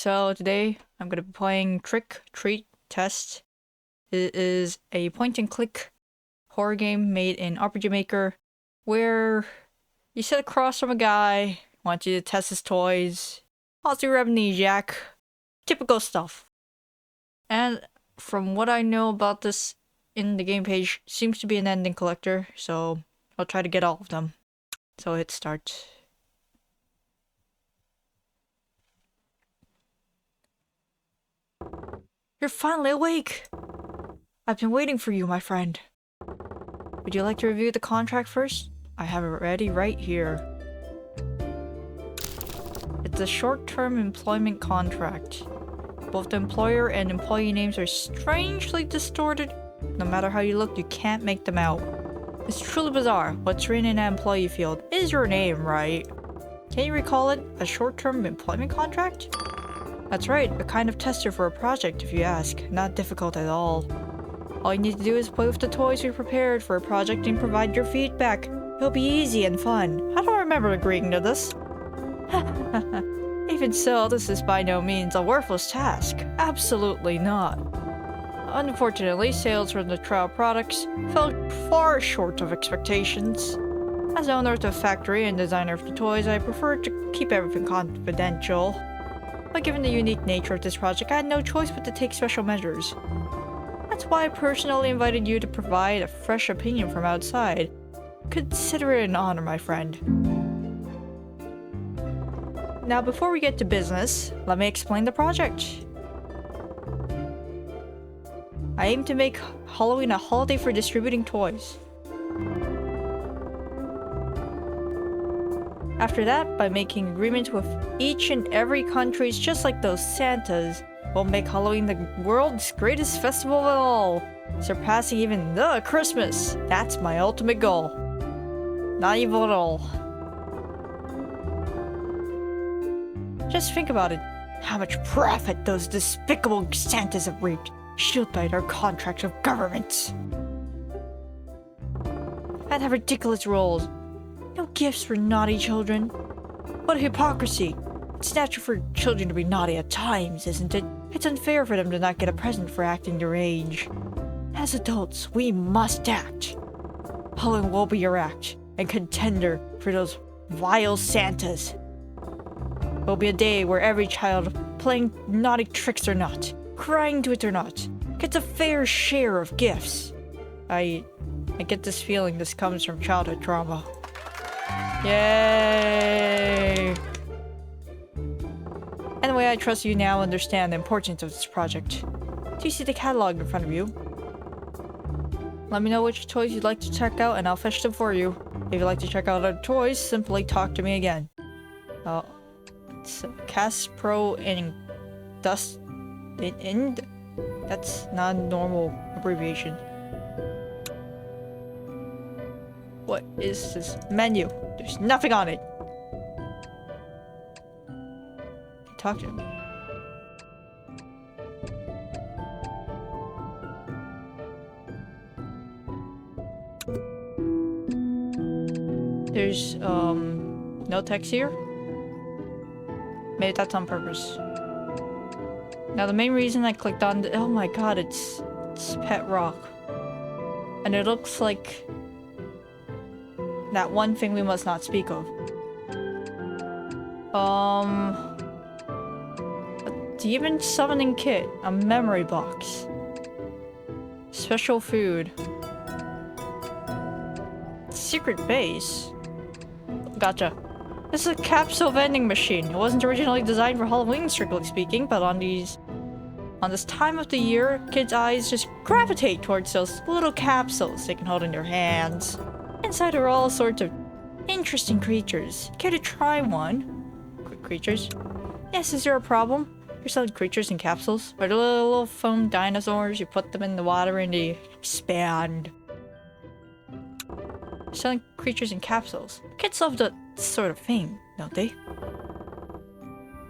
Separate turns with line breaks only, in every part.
So today I'm gonna be playing Trick Treat Test. It is a point-and-click horror game made in RPG Maker, where you sit across from a guy, wants you to test his toys, also you're amnesiac, typical stuff. And from what I know about this in the game page, seems to be an ending collector, so I'll try to get all of them. So hit start. You're finally awake! I've been waiting for you, my friend. Would you like to review the contract first? I have it ready right here. It's a short-term employment contract. Both the employer and employee names are strangely distorted. No matter how you look, you can't make them out. It's truly bizarre. What's written in that employee field is your name, right? Can you recall it? A short-term employment contract? That's right, a kind of tester for a project, if you ask. Not difficult at all. All you need to do is play with the toys we prepared for a project and provide your feedback. It'll be easy and fun. I don't remember agreeing to this. Even so, this is by no means a worthless task. Absolutely not. Unfortunately, sales from the trial products fell far short of expectations. As owner of the factory and designer of the toys, I prefer to keep everything confidential. But given the unique nature of this project, I had no choice but to take special measures. That's why I personally invited you to provide a fresh opinion from outside. Consider it an honor, my friend. Now, before we get to business, let me explain the project. I aim to make Halloween a holiday for distributing toys. After that, by making agreements with each and every country, just like those Santas, we'll make Halloween the world's greatest festival of all, surpassing even the Christmas. That's my ultimate goal. Not evil at all. Just think about it. How much profit those despicable Santas have reaped, shielded by their contracts with governments. And have ridiculous rules. No gifts for naughty children. What a hypocrisy. It's natural for children to be naughty at times, isn't it? It's unfair for them to not get a present for acting their age. As adults, we must act. Halloween will be your act and contender for those vile Santas. It will be a day where every child, playing naughty tricks or not, crying to it or not, gets a fair share of gifts. I get this feeling this comes from childhood trauma. Yay! Anyway, I trust you now understand the importance of this project. Do you see the catalog in front of you? Let me know which toys you'd like to check out and I'll fetch them for you. If you'd like to check out other toys, simply talk to me again. It's Caspro and Dust Ind? That's not a normal abbreviation. What is this menu? There's nothing on it. Talk to him. There's no text here. Maybe that's on purpose. Now the main reason I clicked on oh my god, it's Pet Rock. And it looks like that one thing we must not speak of. A demon summoning kit, a memory box, special food, secret base. Gotcha. This is a capsule vending machine. It wasn't originally designed for Halloween, strictly speaking, but on this time of the year, kids' eyes just gravitate towards those little capsules they can hold in their hands. Inside are all sorts of interesting creatures. Care to try one? Creatures? Yes, is there a problem? You're selling creatures in capsules? Or the little foam dinosaurs, you put them in the water and they expand. Selling creatures in capsules. Kids love that sort of thing, don't they?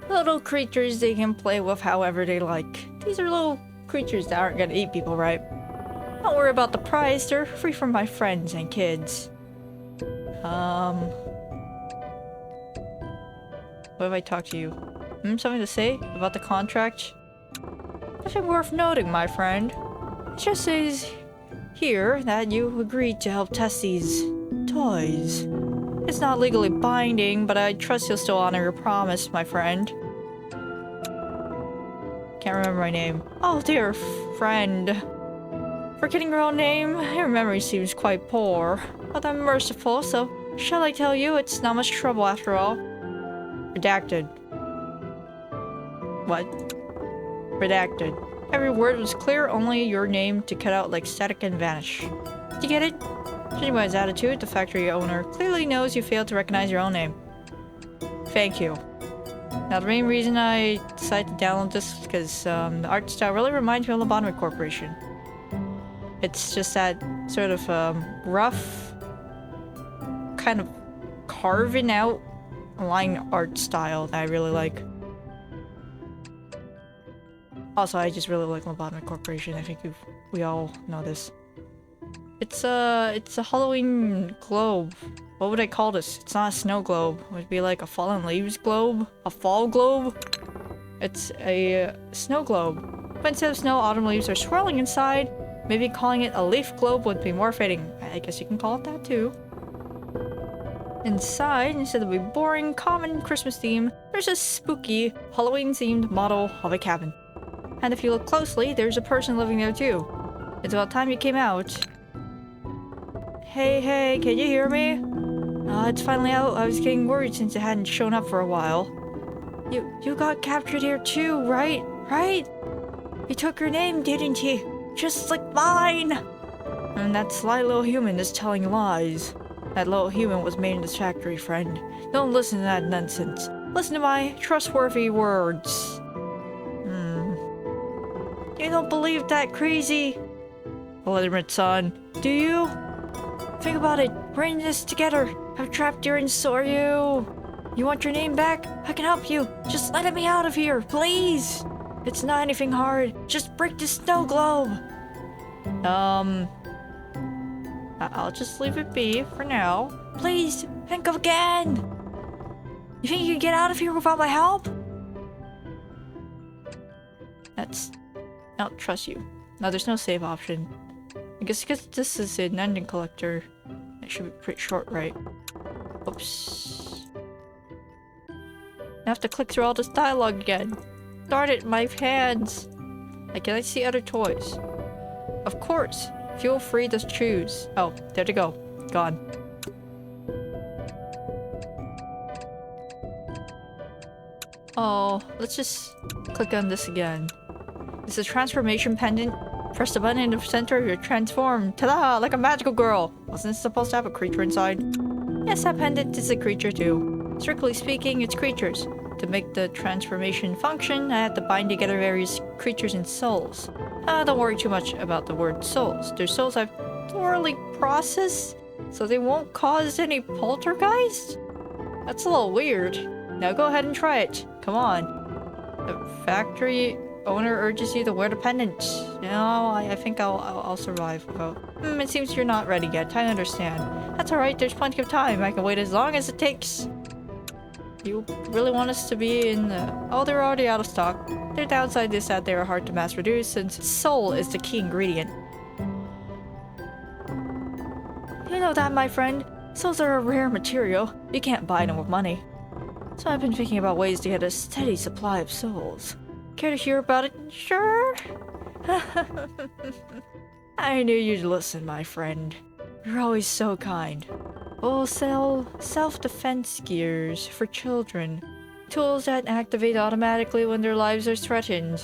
Little creatures they can play with however they like. These are little creatures that aren't gonna eat people, right? Don't worry about the price, they're free from my friends and kids. What if I talk to you? Something to say about the contract? Nothing worth noting, my friend. It just says here that you agreed to help test these toys. It's not legally binding, but I trust you'll still honor your promise, my friend. Can't remember my name. Oh, dear friend. Forgetting your own name? Your memory seems quite poor. But I'm merciful, so shall I tell you it's not much trouble after all? Redacted. What? Redacted. Every word was clear, only your name to cut out like static and vanish. Did you get it? Judging by his attitude, the factory owner clearly knows you failed to recognize your own name. Thank you. Now, the main reason I decided to download this is because the art style really reminds me of Lobotomy Corporation. It's just that sort of rough, kind of carving out line art style that I really like. Also, I just really like Lobotomy Corporation. I think we all know this. It's a Halloween globe. What would I call this? It's not a snow globe. It would be like a fallen leaves globe? A fall globe? It's a snow globe. But instead of snow, autumn leaves are swirling inside. Maybe calling it a leaf globe would be more fitting. I guess you can call it that too. Inside, instead of a boring, common Christmas theme, there's a spooky, Halloween-themed model of a cabin. And if you look closely, there's a person living there too. It's about time you came out. Hey, can you hear me? It's finally out. I was getting worried since it hadn't shown up for a while. You got captured here too, right? Right? He took your name, didn't he? Just like mine! And that sly little human is telling lies. That little human was made in this factory, friend. Don't listen to that nonsense. Listen to my trustworthy words. You don't believe that crazy? Legitimate son. Do you? Think about it. We're in this together. I've trapped you and so are you. You want your name back? I can help you. Just let me out of here, please. It's not anything hard. Just break the snow globe. I'll just leave it be for now. Please, think of again. You think you can get out of here without my help? I don't trust you. No, there's no save option. I guess because this is an ending collector, it should be pretty short, right? Oops. I have to click through all this dialogue again. Darn it, my hands! Can I see other toys? Of course! Feel free to choose. Oh, there they go. Gone. Oh, let's just click on this again. It's a transformation pendant. Press the button in the center, you're transformed. Ta-da! Like a magical girl! Wasn't it supposed to have a creature inside? Yes, that pendant is a creature too. Strictly speaking, it's creatures. To make the transformation function, I had to bind together various creatures and souls. Don't worry too much about the word souls. Their souls I've thoroughly processed, so they won't cause any poltergeist? That's a little weird. Now go ahead and try it. Come on. The factory owner urges you to wear the pendant. No, I think I'll survive. It seems you're not ready yet. I understand. That's alright, there's plenty of time. I can wait as long as it takes. You really want us to be in the... Oh, they're already out of stock. Their downside is that they are hard to mass produce since soul is the key ingredient. You know that, my friend. Souls are a rare material. You can't buy them with money. So I've been thinking about ways to get a steady supply of souls. Care to hear about it? Sure? I knew you'd listen, my friend. You're always so kind. We'll sell self-defense gears for children. Tools that activate automatically when their lives are threatened.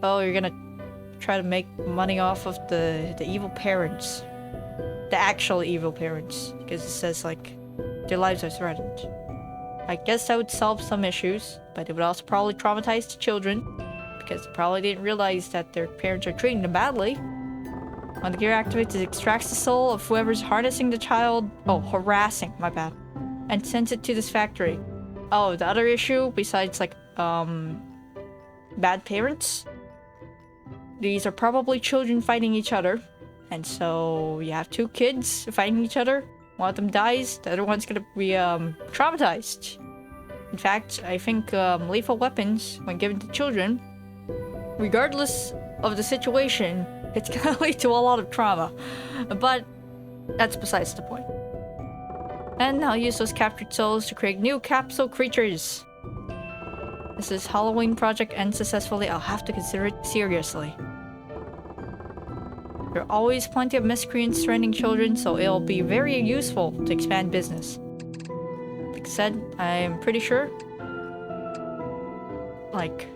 Oh, you're gonna try to make money off of the evil parents. The actual evil parents. Because it says, like, their lives are threatened. I guess that would solve some issues, but it would also probably traumatize the children. Because they probably didn't realize that their parents are treating them badly. When the gear activates, it extracts the soul of whoever's harnessing the child. Oh, harassing, my bad. And sends it to this factory. Oh, the other issue, besides, like, bad parents? These are probably children fighting each other. And so, you have two kids fighting each other. One of them dies, the other one's gonna be, traumatized. In fact, I think lethal weapons, when given to children, regardless of the situation, it's gonna lead to a lot of trauma. But that's besides the point. And I'll use those captured souls to create new capsule creatures. If this Halloween project ends successfully, I'll have to consider it seriously. There are always plenty of miscreants threatening children, so it'll be very useful to expand business. Like I said, I'm pretty sure, like,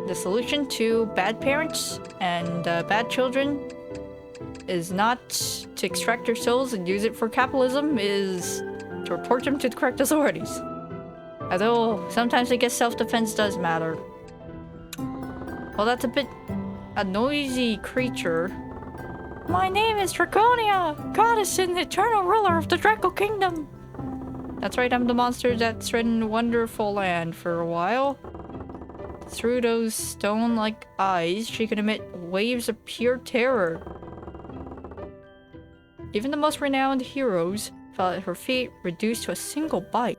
the solution to bad parents and bad children is not to extract their souls and use it for capitalism, is to report them to the correct authorities. Although, sometimes I guess self-defense does matter. Well, that's a noisy creature. My name is Draconia, goddess and eternal ruler of the Draco Kingdom. That's right, I'm the monster that threatened Wonderful Land for a while. Through those stone-like eyes, she can emit waves of pure terror. Even the most renowned heroes fell at her feet, reduced to a single bite.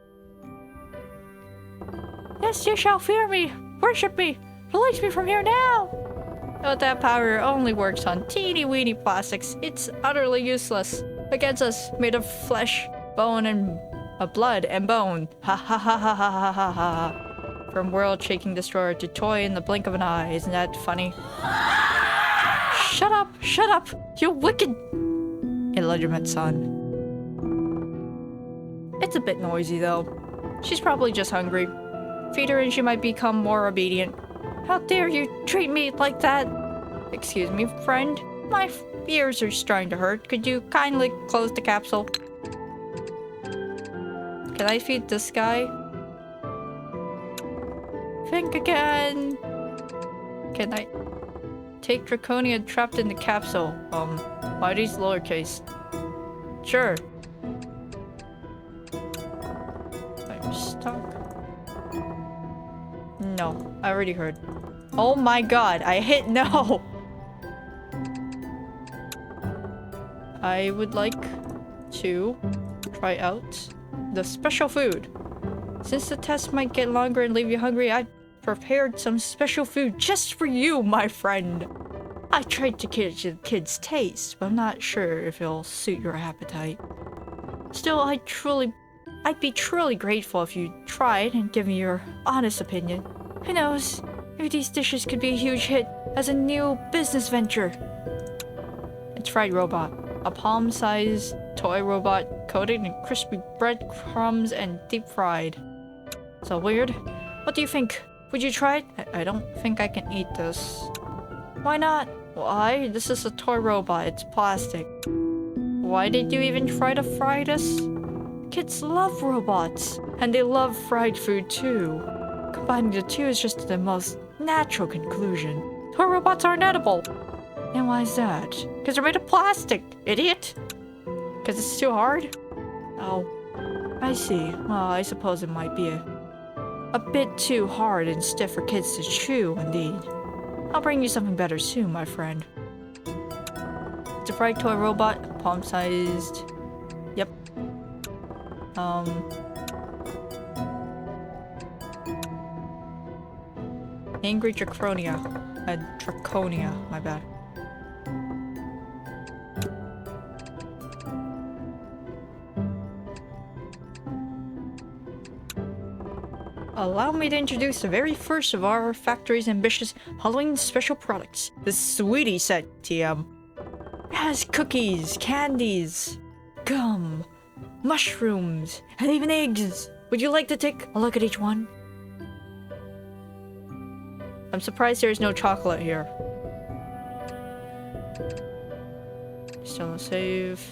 Yes, you shall fear me! Worship me! Release me from here now! But that power only works on teeny-weeny plastics. It's utterly useless against us, made of flesh, bone, and blood and bone. Ha ha ha ha ha ha ha ha. From world-shaking destroyer to toy in the blink of an eye. Isn't that funny? Shut up! Shut up! You wicked... illegitimate son. It's a bit noisy, though. She's probably just hungry. Feed her and she might become more obedient. How dare you treat me like that? Excuse me, friend. My ears are starting to hurt. Could you kindly close the capsule? Can I feed this guy? Think again. Can I take Draconia trapped in the capsule? Why these lowercase? Sure. I'm stuck. No, I already heard. Oh my god, I hit no! I would like to try out the special food. Since the test might get longer and leave you hungry, I prepared some special food just for you, my friend. I tried to catch the kid's taste, but I'm not sure if it'll suit your appetite. Still, I'd be truly grateful if you tried and give me your honest opinion. Who knows, maybe these dishes could be a huge hit as a new business venture. It's Fried Robot, a palm-sized toy robot coated in crispy breadcrumbs and deep-fried. So weird? What do you think? Would you try it? I don't think I can eat this. Why not? Why? This is a toy robot. It's plastic. Why did you even try to fry this? Kids love robots, and they love fried food too. Combining the two is just the most natural conclusion. Toy robots aren't edible. And why is that? Because they're made of plastic, idiot! Because it's too hard? Oh, I see. Well, I suppose it might be a bit too hard and stiff for kids to chew, indeed. I'll bring you something better soon, my friend. It's a fried toy robot, palm-sized. Yep. Angry Draconia. Draconia, my bad. Allow me to introduce the very first of our factory's ambitious Halloween special products, the Sweetie Set TM. It has cookies, candies, gum, mushrooms, and even eggs. Would you like to take a look at each one? I'm surprised there is no chocolate here. Still no save.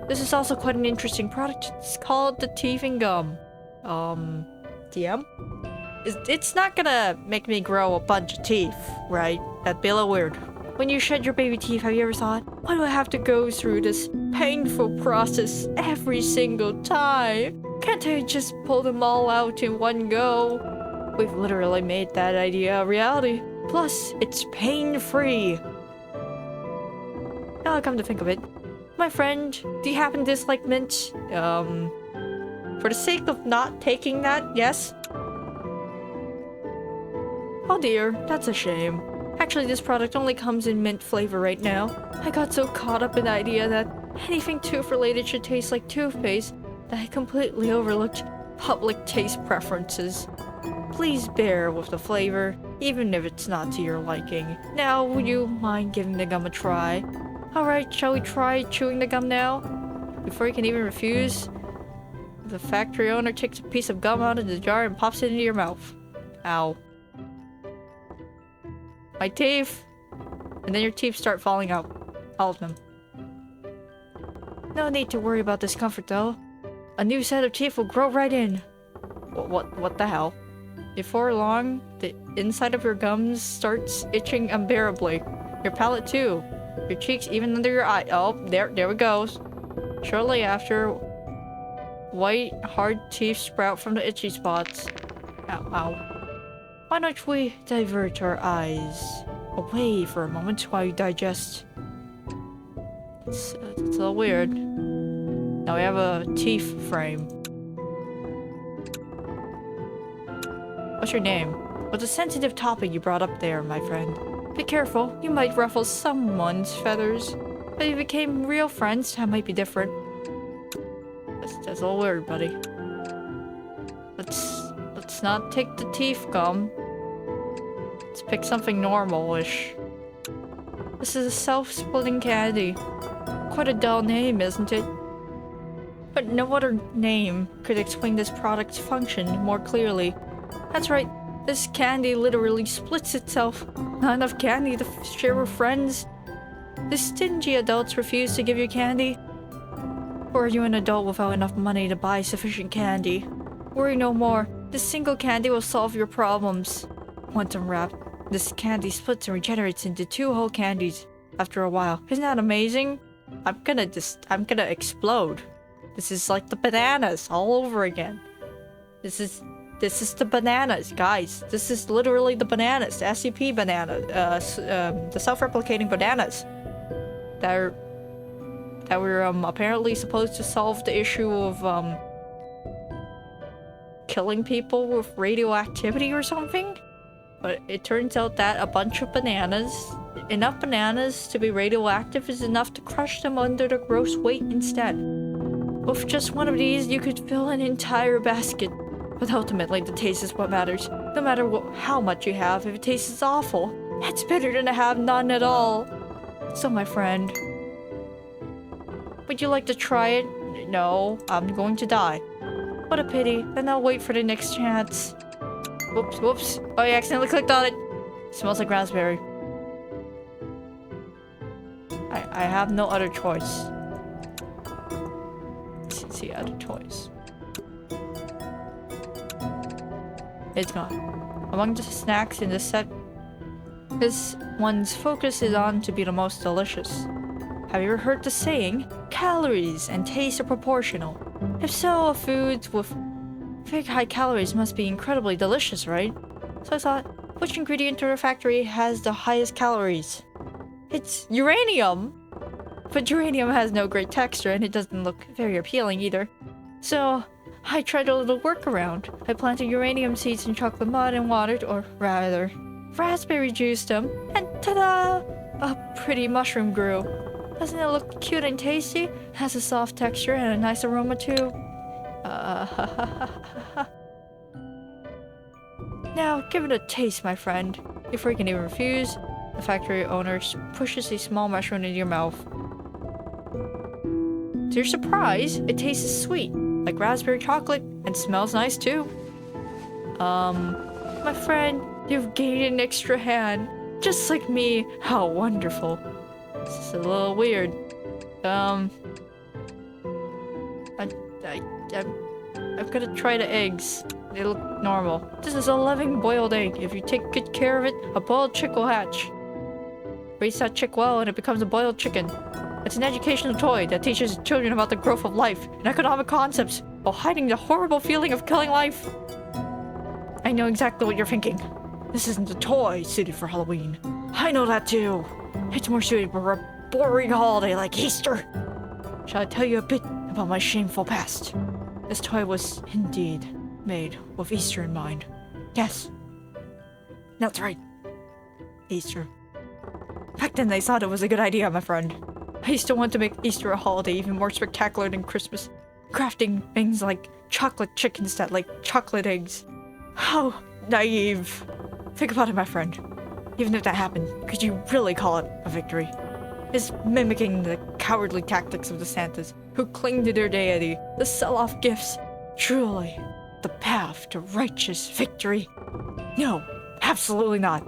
This is also quite an interesting product. It's called the Teething Gum. TM? It's not gonna make me grow a bunch of teeth, right? That'd be a little weird. When you shed your baby teeth, have you ever thought, why do I have to go through this painful process every single time? Can't I just pull them all out in one go? We've literally made that idea a reality. Plus, it's pain-free. Now, come to think of it, my friend, do you happen to dislike mint? For the sake of not taking that, yes? Oh dear, that's a shame. Actually, this product only comes in mint flavor right now. I got so caught up in the idea that anything tooth-related should taste like toothpaste that I completely overlooked public taste preferences. Please bear with the flavor, even if it's not to your liking. Now, would you mind giving the gum a try? Alright, shall we try chewing the gum now? Before you can even refuse, the factory owner takes a piece of gum out of the jar and pops it into your mouth. Ow. My teeth! And then your teeth start falling out. All of them. No need to worry about discomfort though. A new set of teeth will grow right in. What the hell? Before long, the inside of your gums starts itching unbearably. Your palate too. Your cheeks, even under your eye. Oh, there it goes. Shortly after, white, hard teeth sprout from the itchy spots. Ow, ow. Why don't we divert our eyes away for a moment while you digest? It's a little weird. Now we have a teeth frame. What's your name? What's a sensitive topic you brought up there, my friend? Be careful, you might ruffle someone's feathers. But if you became real friends, that might be different. That's a little weird, buddy. Let's not take the teeth gum. Let's pick something normal-ish. This is a self-splitting candy. Quite a dull name, isn't it? But no other name could explain this product's function more clearly. That's right, this candy literally splits itself. Not enough candy to share with friends. The stingy adults refuse to give you candy. Or are you an adult without enough money to buy sufficient candy? Worry no more. This single candy will solve your problems. Quantum wrapped. This candy splits and regenerates into 2 whole candies after a while. Isn't that amazing? I'm gonna explode. This is like the bananas all over again. This is the bananas, guys. This is literally the bananas, the SCP banana, the self-replicating bananas that were apparently supposed to solve the issue of killing people with radioactivity or something. But it turns out that a bunch of bananas, enough bananas to be radioactive, is enough to crush them under the gross weight instead. With just one of these, you could fill an entire basket. But ultimately, the taste is what matters. No matter how much you have, if it tastes awful, that's better than to have none at all. So, my friend, would you like to try it? No, I'm going to die. What a pity. Then I'll wait for the next chance. Whoops. Oh, I accidentally clicked on it. It smells like raspberry. I have no other choice. Let's see other choice. It's gone. Among the snacks in this set, this one's focus is on to be the most delicious. Have you ever heard the saying, calories and taste are proportional? If so, foods with very high calories must be incredibly delicious, right? So I thought, which ingredient or refractory has the highest calories? It's uranium! But uranium has no great texture and it doesn't look very appealing either. So I tried a little workaround. I planted uranium seeds in chocolate mud and watered, or rather, raspberry juiced them, and ta-da! A pretty mushroom grew. Doesn't it look cute and tasty? Has a soft texture and a nice aroma too. Now, give it a taste, my friend. Before you can even refuse, the factory owner pushes a small mushroom into your mouth. To your surprise, it tastes sweet, like raspberry chocolate, and smells nice too. My friend, you've gained an extra hand. Just like me. How wonderful. This is a little weird. I'm gonna try the eggs. They look normal. This is a living boiled egg. If you take good care of it, a boiled chick will hatch. Raise that chick well and it becomes a boiled chicken. It's an educational toy that teaches children about the growth of life and economic concepts while hiding the horrible feeling of killing life. I know exactly what you're thinking. This isn't a toy suited for Halloween. I know that too. It's more suited for a boring holiday like Easter. Shall I tell you a bit about my shameful past? This toy was indeed made with Easter in mind. Yes. That's right. Easter. Back then they thought it was a good idea, my friend. I used to want to make Easter a holiday even more spectacular than Christmas. Crafting things like chocolate chickens that like chocolate eggs. How naive. Think about it, my friend. Even if that happened, could you really call it a victory? It's mimicking the cowardly tactics of the Santas, who cling to their deity, to sell off gifts. Truly, the path to righteous victory. No, absolutely not.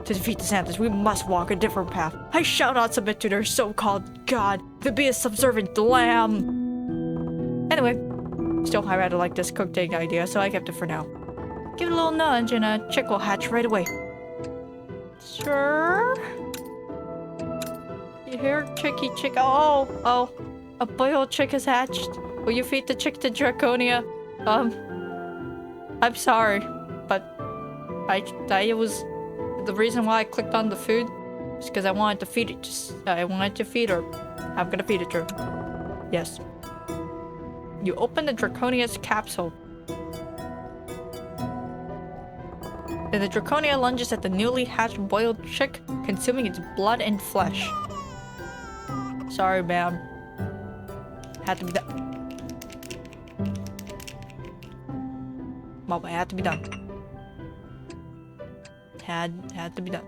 To defeat the Santas, we must walk a different path. I shall not submit to their so-called god, to be a subservient lamb. Anyway, still I rather like this cooked egg idea, so I kept it for now. Give it a little nudge and a chick will hatch right away. Sure? You hear, chicky chick? Oh, a boiled chick has hatched. Will you feed the chick to Draconia? I'm sorry, but I was... The reason why I clicked on the food is because I wanted to feed it. I wanted to feed her. I'm gonna feed it to her. Yes. You open the Draconia's capsule. Then the Draconia lunges at the newly hatched boiled chick, consuming its blood and flesh. Sorry, ma'am. Had to be done. Well, it had to be done. Had to be done.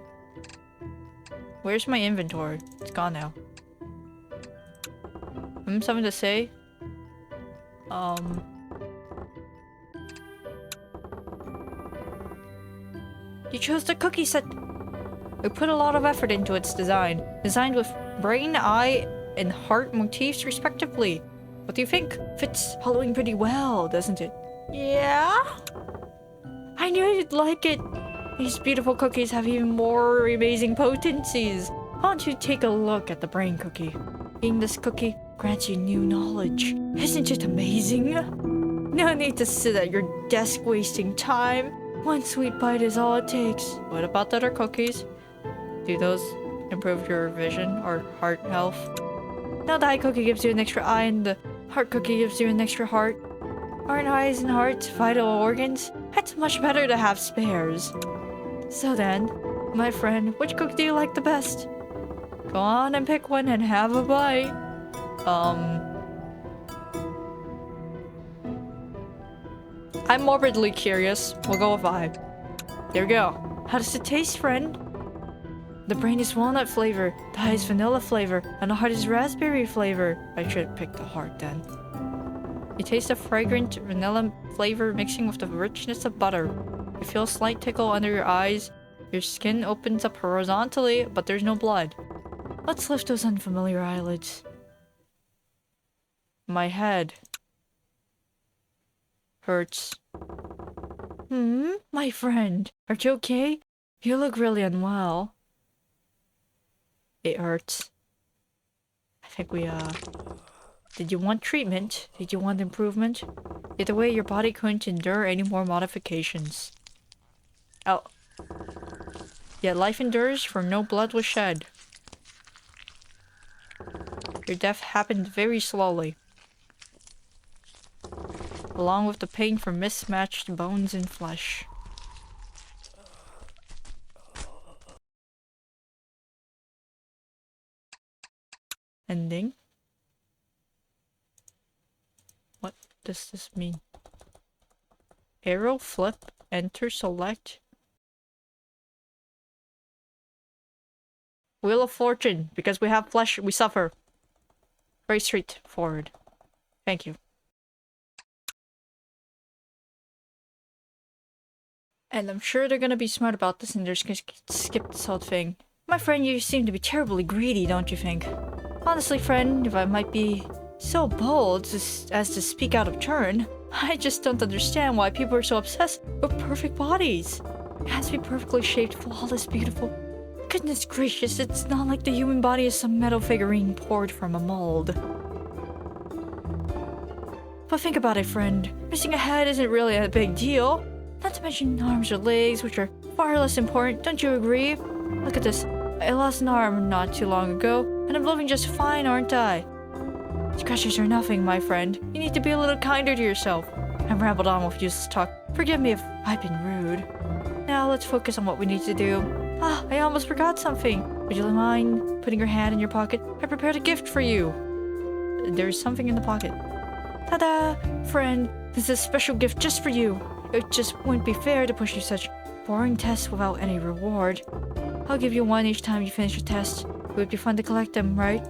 Where's my inventory? It's gone now. Something to say? You chose the cookie set. We put a lot of effort into its design. Designed with brain, eye, and heart motifs respectively. What do you think? Fits Halloween pretty well, doesn't it? Yeah? I knew you'd like it. These beautiful cookies have even more amazing potencies. Why don't you take a look at the brain cookie? Eating this cookie grants you new knowledge. Isn't it amazing? No need to sit at your desk wasting time. One sweet bite is all it takes. What about the other cookies? Do those improve your vision or heart health? Now the eye cookie gives you an extra eye and the heart cookie gives you an extra heart. Aren't eyes and hearts vital organs? It's much better to have spares. So then, my friend, which cookie do you like the best? Go on and pick one and have a bite. I'm morbidly curious. We'll go with eye. There we go. How does it taste, friend? The brain is walnut flavor, the eye is vanilla flavor, and the heart is raspberry flavor. I should have picked the heart then. You taste the fragrant vanilla flavor mixing with the richness of butter. You feel a slight tickle under your eyes. Your skin opens up horizontally, but there's no blood. Let's lift those unfamiliar eyelids. My head hurts. My friend, are you okay? You look really unwell. It hurts. I think we, Did you want treatment? Did you want improvement? Either way, your body couldn't endure any more modifications. Oh. Yet life endures, for no blood was shed. Your death happened very slowly. Along with the pain from mismatched bones and flesh. Ending. What does this mean? Arrow, flip, enter, select. Wheel of Fortune. Because we have flesh, we suffer. Very straightforward. Thank you. And I'm sure they're gonna be smart about this and they're just gonna skip this whole thing. My friend, you seem to be terribly greedy, don't you think? Honestly, friend, if I might be so bold as to speak out of turn, I just don't understand why people are so obsessed with perfect bodies. It has to be perfectly shaped, flawless, beautiful. Goodness gracious, it's not like the human body is some metal figurine poured from a mold. But think about it, friend. Missing a head isn't really a big deal. Not to mention arms or legs, which are far less important, don't you agree? Look at this. I lost an arm not too long ago, and I'm living just fine, aren't I? Scratches are nothing, my friend. You need to be a little kinder to yourself. I've rambled on with useless talk. Forgive me if I've been rude. Now let's focus on what we need to do. Ah, I almost forgot something. Would you mind putting your hand in your pocket? I prepared a gift for you. There's something in the pocket. Ta-da! Friend, this is a special gift just for you. It just wouldn't be fair to push you such boring tests without any reward. I'll give you one each time you finish your test. It would be fun to collect them, right?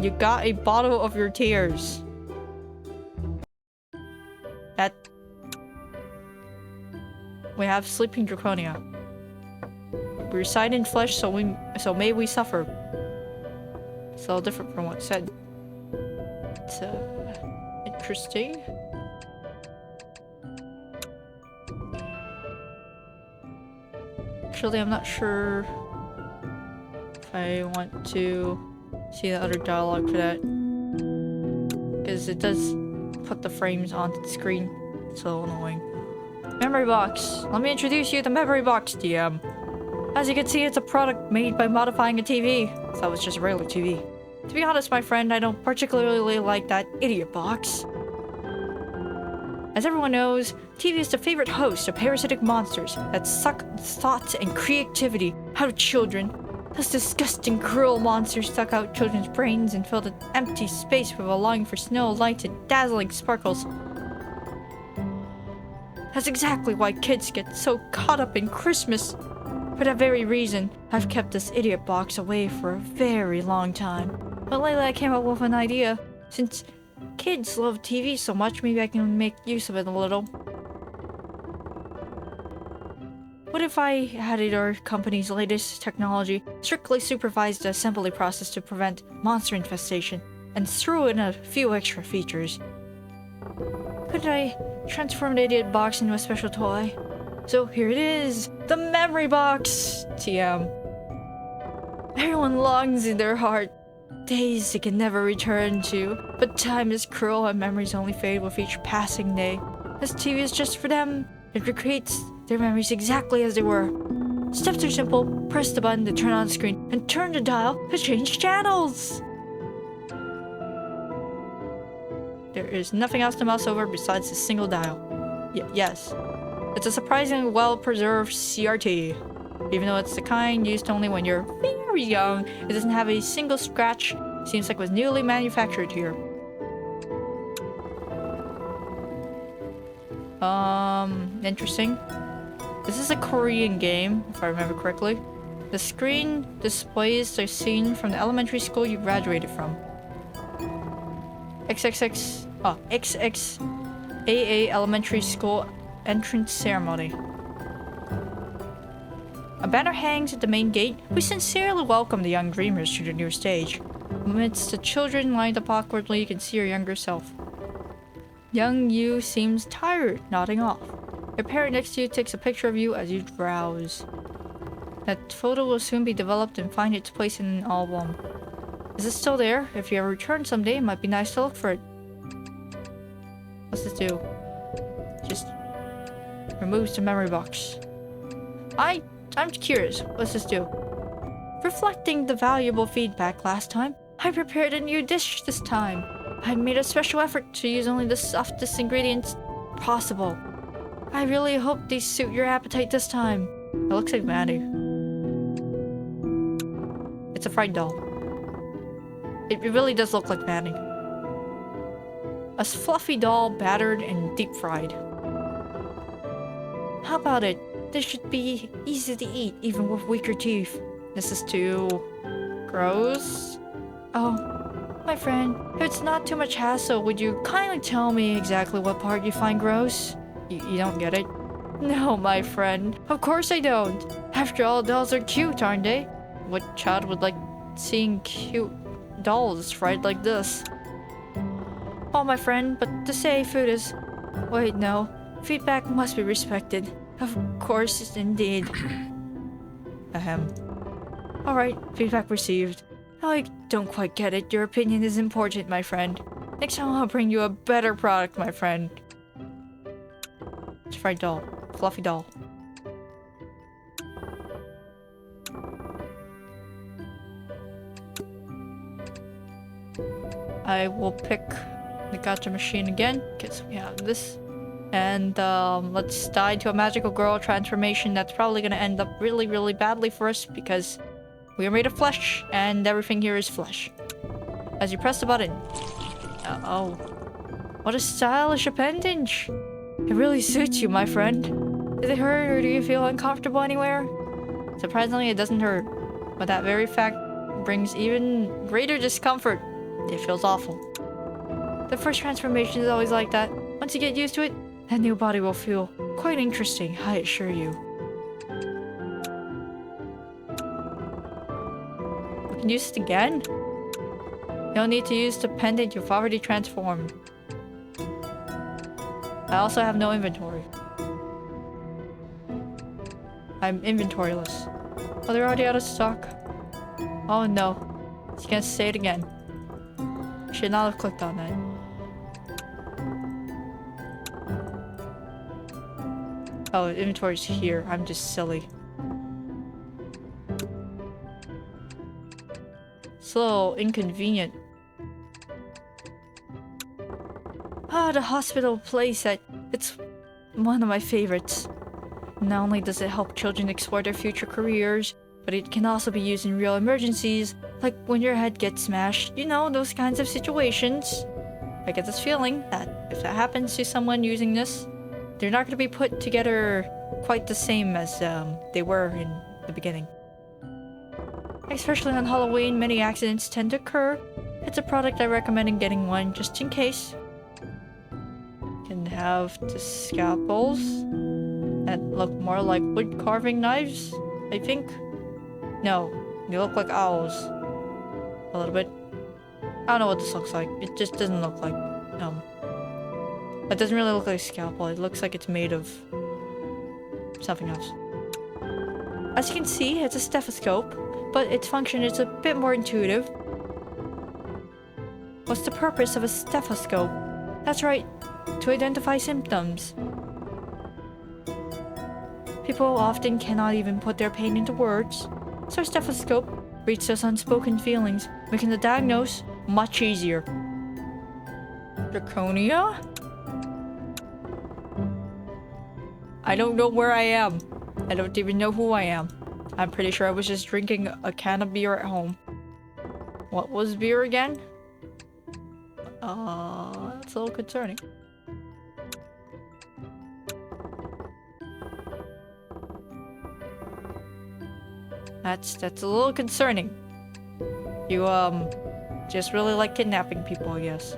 You got a bottle of your tears. That... We have sleeping draconia. We reside in flesh, so may we suffer. It's a little different from what it said. It's interesting. Actually, I'm not sure if I want to see the other dialogue for that, because it does put the frames onto the screen. It's so annoying. Memory box. Let me introduce you to Memory Box, DM. As you can see, it's a product made by modifying a TV. So it's just a regular TV. To be honest, my friend, I don't particularly like that idiot box. As everyone knows, TV is the favorite host of parasitic monsters that suck thoughts and creativity out of children. Those disgusting, cruel monsters suck out children's brains and fill the empty space with a longing for snow, light, and dazzling sparkles. That's exactly why kids get so caught up in Christmas. For that very reason, I've kept this idiot box away for a very long time. But lately I came up with an idea. Since kids love TV so much, maybe I can make use of it a little. What if I added our company's latest technology, strictly supervised the assembly process to prevent monster infestation, and threw in a few extra features? Could I transform the idiot box into a special toy? So here it is, the memory box! TM. Everyone longs in their heart. Days they can never return to, but time is cruel and memories only fade with each passing day. This TV is just for them. It recreates their memories exactly as they were. Steps are simple. Press the button to turn on the screen and turn the dial to change channels. There is nothing else to mouse over besides a single dial. Yes. It's a surprisingly well-preserved CRT. Even though it's the kind used only when you're very young, it doesn't have a single scratch. Seems like it was newly manufactured here. Interesting. This is a Korean game, if I remember correctly. The screen displays the scene from the elementary school you graduated from. XXAA Elementary School Entrance Ceremony. A banner hangs at the main gate. We sincerely welcome the young dreamers to the new stage. Amidst the children lined up awkwardly, you can see your younger self. Young you seems tired, nodding off. Your parent next to you takes a picture of you as you browse. That photo will soon be developed and find its place in an album. Is it still there? If you ever return someday, it might be nice to look for it. What's this do? Just removes the memory box. I'm curious. What's this do? Reflecting the valuable feedback last time, I prepared a new dish this time. I made a special effort to use only the softest ingredients possible. I really hope these suit your appetite this time. It looks like Maddie. It's a fried doll. It really does look like Maddie. A fluffy doll battered and deep fried. How about it? This should be easy to eat even with weaker teeth. This is too... gross? Oh, my friend, if it's not too much hassle, would you kindly tell me exactly what part you find gross? You don't get it? No, my friend. Of course I don't. After all, dolls are cute, aren't they? What child would like seeing cute dolls fried like this? Oh, my friend, but to say food is... Wait, no. Feedback must be respected. Of course, indeed. Ahem. Alright, feedback received. I don't quite get it. Your opinion is important, my friend. Next time I'll bring you a better product, my friend. It's a fried doll. Fluffy doll. I will pick the gacha machine again. Okay, so we have this. And let's die to a magical girl transformation that's probably gonna end up really, really badly for us because we are made of flesh and everything here is flesh. As you press the button. Oh. What a stylish appendage. It really suits you, my friend. Did it hurt or do you feel uncomfortable anywhere? Surprisingly, it doesn't hurt. But that very fact brings even greater discomfort. It feels awful. The first transformation is always like that. Once you get used to it, that new body will feel quite interesting, I assure you. We can use it again? No need to use the pendant, you've already transformed. I also have no inventory. I'm inventoryless. Oh, they're already out of stock. Oh no. You can't say it again. Should not have clicked on that. Oh, inventory's here. I'm just silly. So inconvenient. Ah, the hospital playset. It's one of my favorites. Not only does it help children explore their future careers, but it can also be used in real emergencies, like when your head gets smashed, you know, those kinds of situations. I get this feeling that if that happens to someone using this, they're not going to be put together quite the same as they were in the beginning. Especially on Halloween, many accidents tend to occur. It's a product I recommend getting one just in case. Can have the scalpels that look more like wood carving knives, I think. No, they look like owls. A little bit. I don't know what this looks like. It just doesn't look like it doesn't really look like a scalpel. It looks like it's made of something else. As you can see, it's a stethoscope, but its function is a bit more intuitive. What's the purpose of a stethoscope? That's right, to identify symptoms. People often cannot even put their pain into words, so a stethoscope reads those unspoken feelings, making the diagnose much easier. Draconia? I don't know where I am. I don't even know who I am. I'm pretty sure I was just drinking a can of beer at home. What was beer again? That's a little concerning. That's a little concerning. You, just really like kidnapping people, I guess.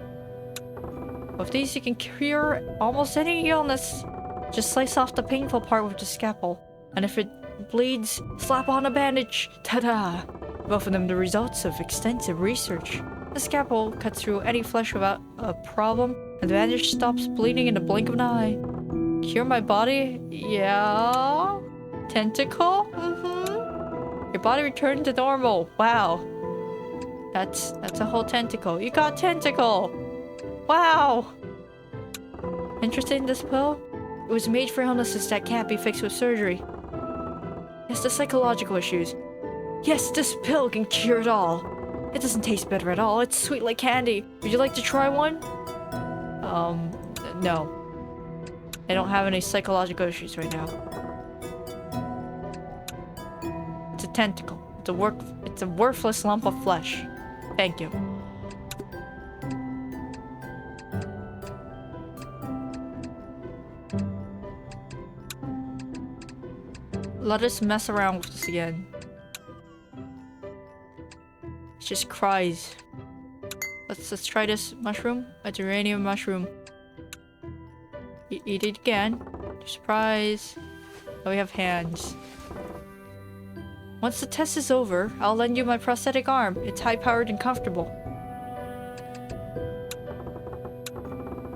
With these, you can cure almost any illness. Just slice off the painful part with the scalpel. And if it bleeds, slap on a bandage. Ta-da! Both of them the results of extensive research. The scalpel cuts through any flesh without a problem, and the bandage stops bleeding in the blink of an eye. Cure my body? Yeah? Tentacle? Mm-hmm. Your body returned to normal. Wow. That's a whole tentacle. You got tentacle! Wow! Interested in this pill? It was made for illnesses that can't be fixed with surgery. Yes, the psychological issues. Yes, this pill can cure it all. It doesn't taste bitter at all. It's sweet like candy. Would you like to try one? No. I don't have any psychological issues right now. It's a tentacle. It's a worthless lump of flesh. Thank you. Let us mess around with this again. It just cries. Let's try this mushroom. A geranium mushroom. Eat it again. Surprise. Oh, we have hands. Once the test is over, I'll lend you my prosthetic arm. It's high-powered and comfortable.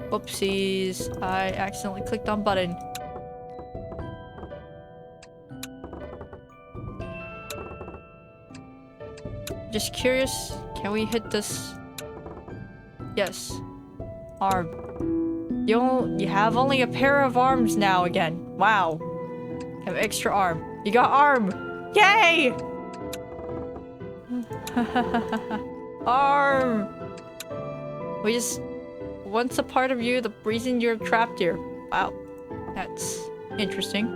Whoopsies. I accidentally clicked on button. Just curious, can we hit this? Yes. Arm. You have only a pair of arms now again. Wow. You have extra arm. You got arm! Yay! Arm! We just... Once a part of you, the reason you're trapped here. Wow. That's interesting.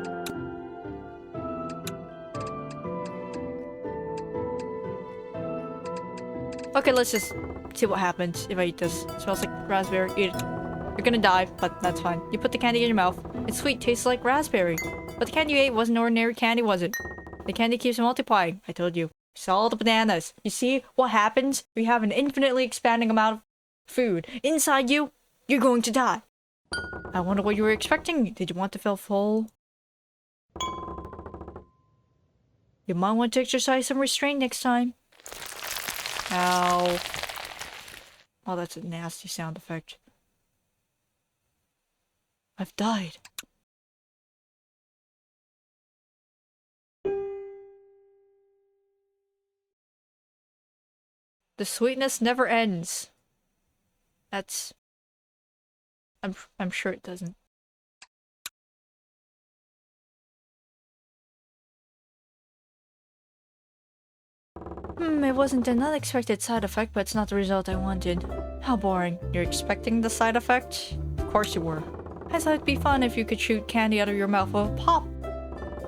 Okay, let's just see what happens if I eat this. It smells like raspberry. Eat it. You're gonna die, but that's fine. You put the candy in your mouth. It's sweet, tastes like raspberry. But the candy you ate wasn't ordinary candy, was it? The candy keeps multiplying. I told you. Saw all the bananas. You see what happens? We have an infinitely expanding amount of food inside you. You're going to die. I wonder what you were expecting. Did you want to feel full? You might want to exercise some restraint next time. Ow. Oh, that's a nasty sound effect. I've died. The sweetness never ends. That's... I'm sure it doesn't. It wasn't an unexpected side effect, but it's not the result I wanted. How boring. You're expecting the side effect? Of course you were. I thought it'd be fun if you could shoot candy out of your mouth with a pop.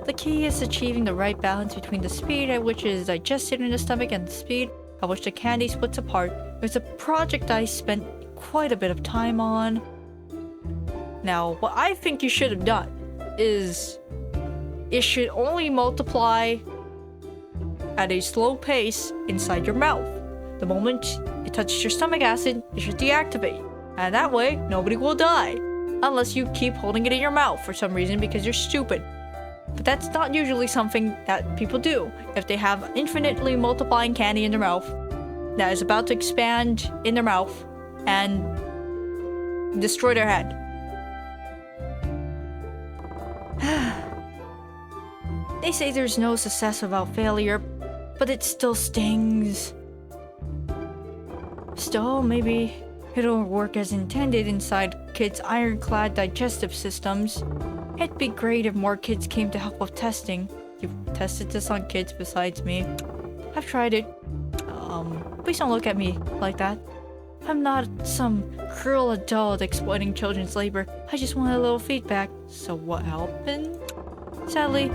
The key is achieving the right balance between the speed at which it is digested in the stomach and the speed at which the candy splits apart. It was a project I spent quite a bit of time on. Now, what I think you should have done is it should only multiply at a slow pace inside your mouth. The moment it touches your stomach acid, it should deactivate. And that way, nobody will die. Unless you keep holding it in your mouth for some reason because you're stupid. But that's not usually something that people do. If they have infinitely multiplying candy in their mouth that is about to expand in their mouth and destroy their head. They say there's no success without failure, but it still stings. Still, maybe it'll work as intended inside kids' ironclad digestive systems. It'd be great if more kids came to help with testing. You've tested this on kids besides me. I've tried it. Please don't look at me like that. I'm not some cruel adult exploiting children's labor. I just want a little feedback. So what happened? Sadly,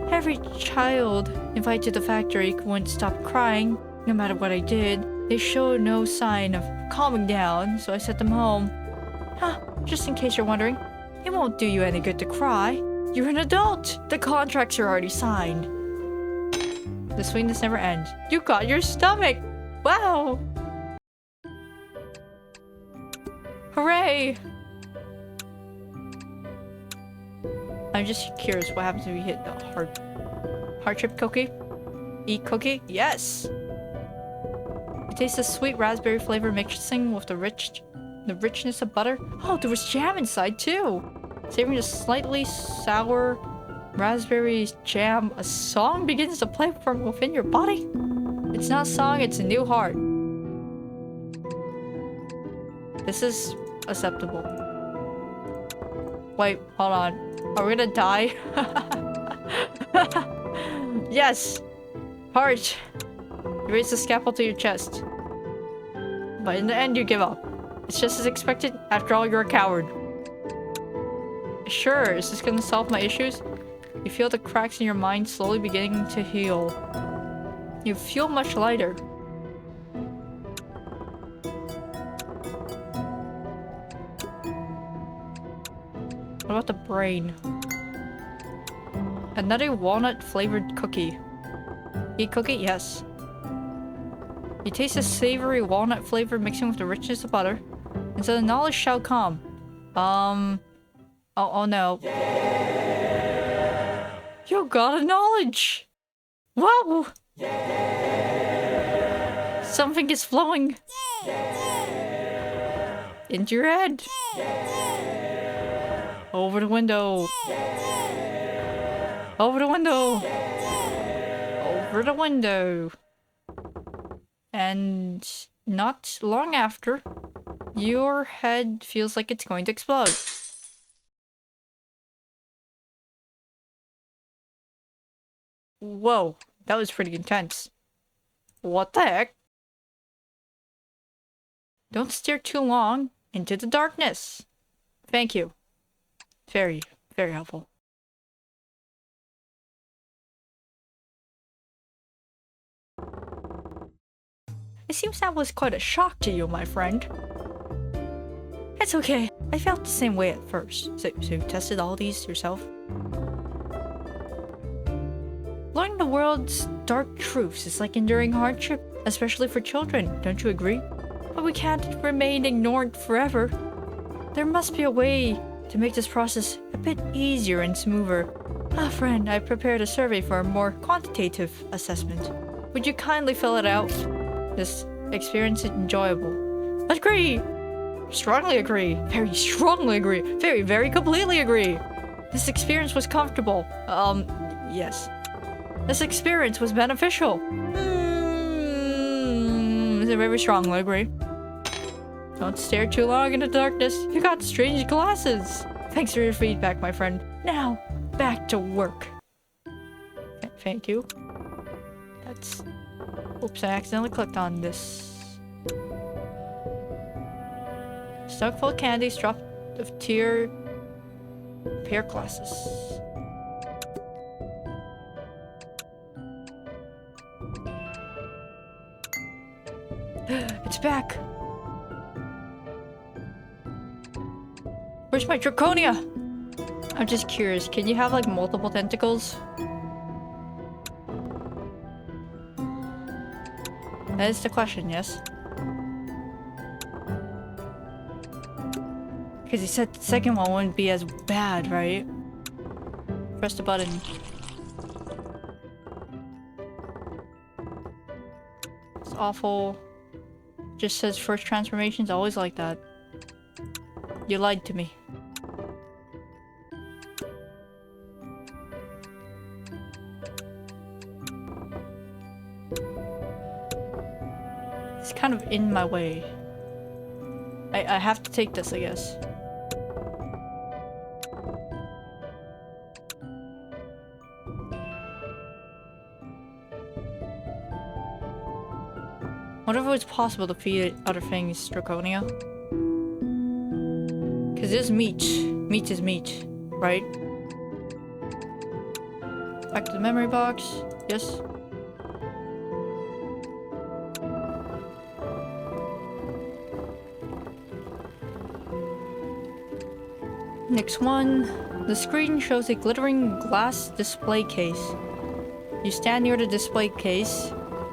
every child invited to the factory wouldn't stop crying, no matter what I did. They showed no sign of calming down, so I sent them home. Just in case you're wondering, it won't do you any good to cry. You're an adult. The contracts are already signed. The sweetness never ends. You got your stomach! Wow! Hooray! I'm just curious what happens if you hit the heart chip cookie? Eat cookie? Yes! It tastes the sweet raspberry flavor mixing with the richness of butter. Oh, there was jam inside too! Savoring the slightly sour raspberry jam, a song begins to play from within your body? It's not a song, it's a new heart. This is acceptable. Wait, hold on. Are we gonna die? Yes! Heart! You raise the scalpel to your chest. But in the end, you give up. It's just as expected. After all, you're a coward. Sure, is this gonna solve my issues? You feel the cracks in your mind slowly beginning to heal. You feel much lighter. What about the brain? Another walnut-flavored cookie. Eat cookie? Yes. You taste the savory walnut flavor mixing with the richness of butter. And so the knowledge shall come. Oh no. Yeah. You got a knowledge! Whoa! Yeah. Something is flowing into your head. Over the window. Over the window. Over the window. And not long after, your head feels like it's going to explode. Whoa, that was pretty intense. What the heck? Don't stare too long into the darkness. Thank you. Very, very helpful. It seems that was quite a shock to you, my friend. It's okay. I felt the same way at first. So you tested all these yourself? Learning the world's dark truths is like enduring hardship, especially for children, don't you agree? But we can't remain ignorant forever. There must be a way to make this process a bit easier and smoother. Ah, friend, I've prepared a survey for a more quantitative assessment. Would you kindly fill it out? This experience is enjoyable. Agree! Strongly agree. Very strongly agree. Very, very completely agree. This experience was comfortable. Yes. This experience was beneficial. Very strongly agree. Don't stare too long into darkness. You got strange glasses. Thanks for your feedback, my friend. Now, back to work. Thank you. That's... Oops, I accidentally clicked on this. Stomach full of candies, drop of tear... pair glasses. It's back! Where's my Draconia? I'm just curious, can you have like multiple tentacles? That is the question, yes? Because he said the second one wouldn't be as bad, right? Press the button. It's awful. Just says first transformation's always like that. You lied to me. It's kind of in my way. I have to take this, I guess. What if it was possible to feed other things Draconia? Because it is meat. Meat is meat, right? Back to the memory box. Yes. Next one. The screen shows a glittering glass display case. You stand near the display case.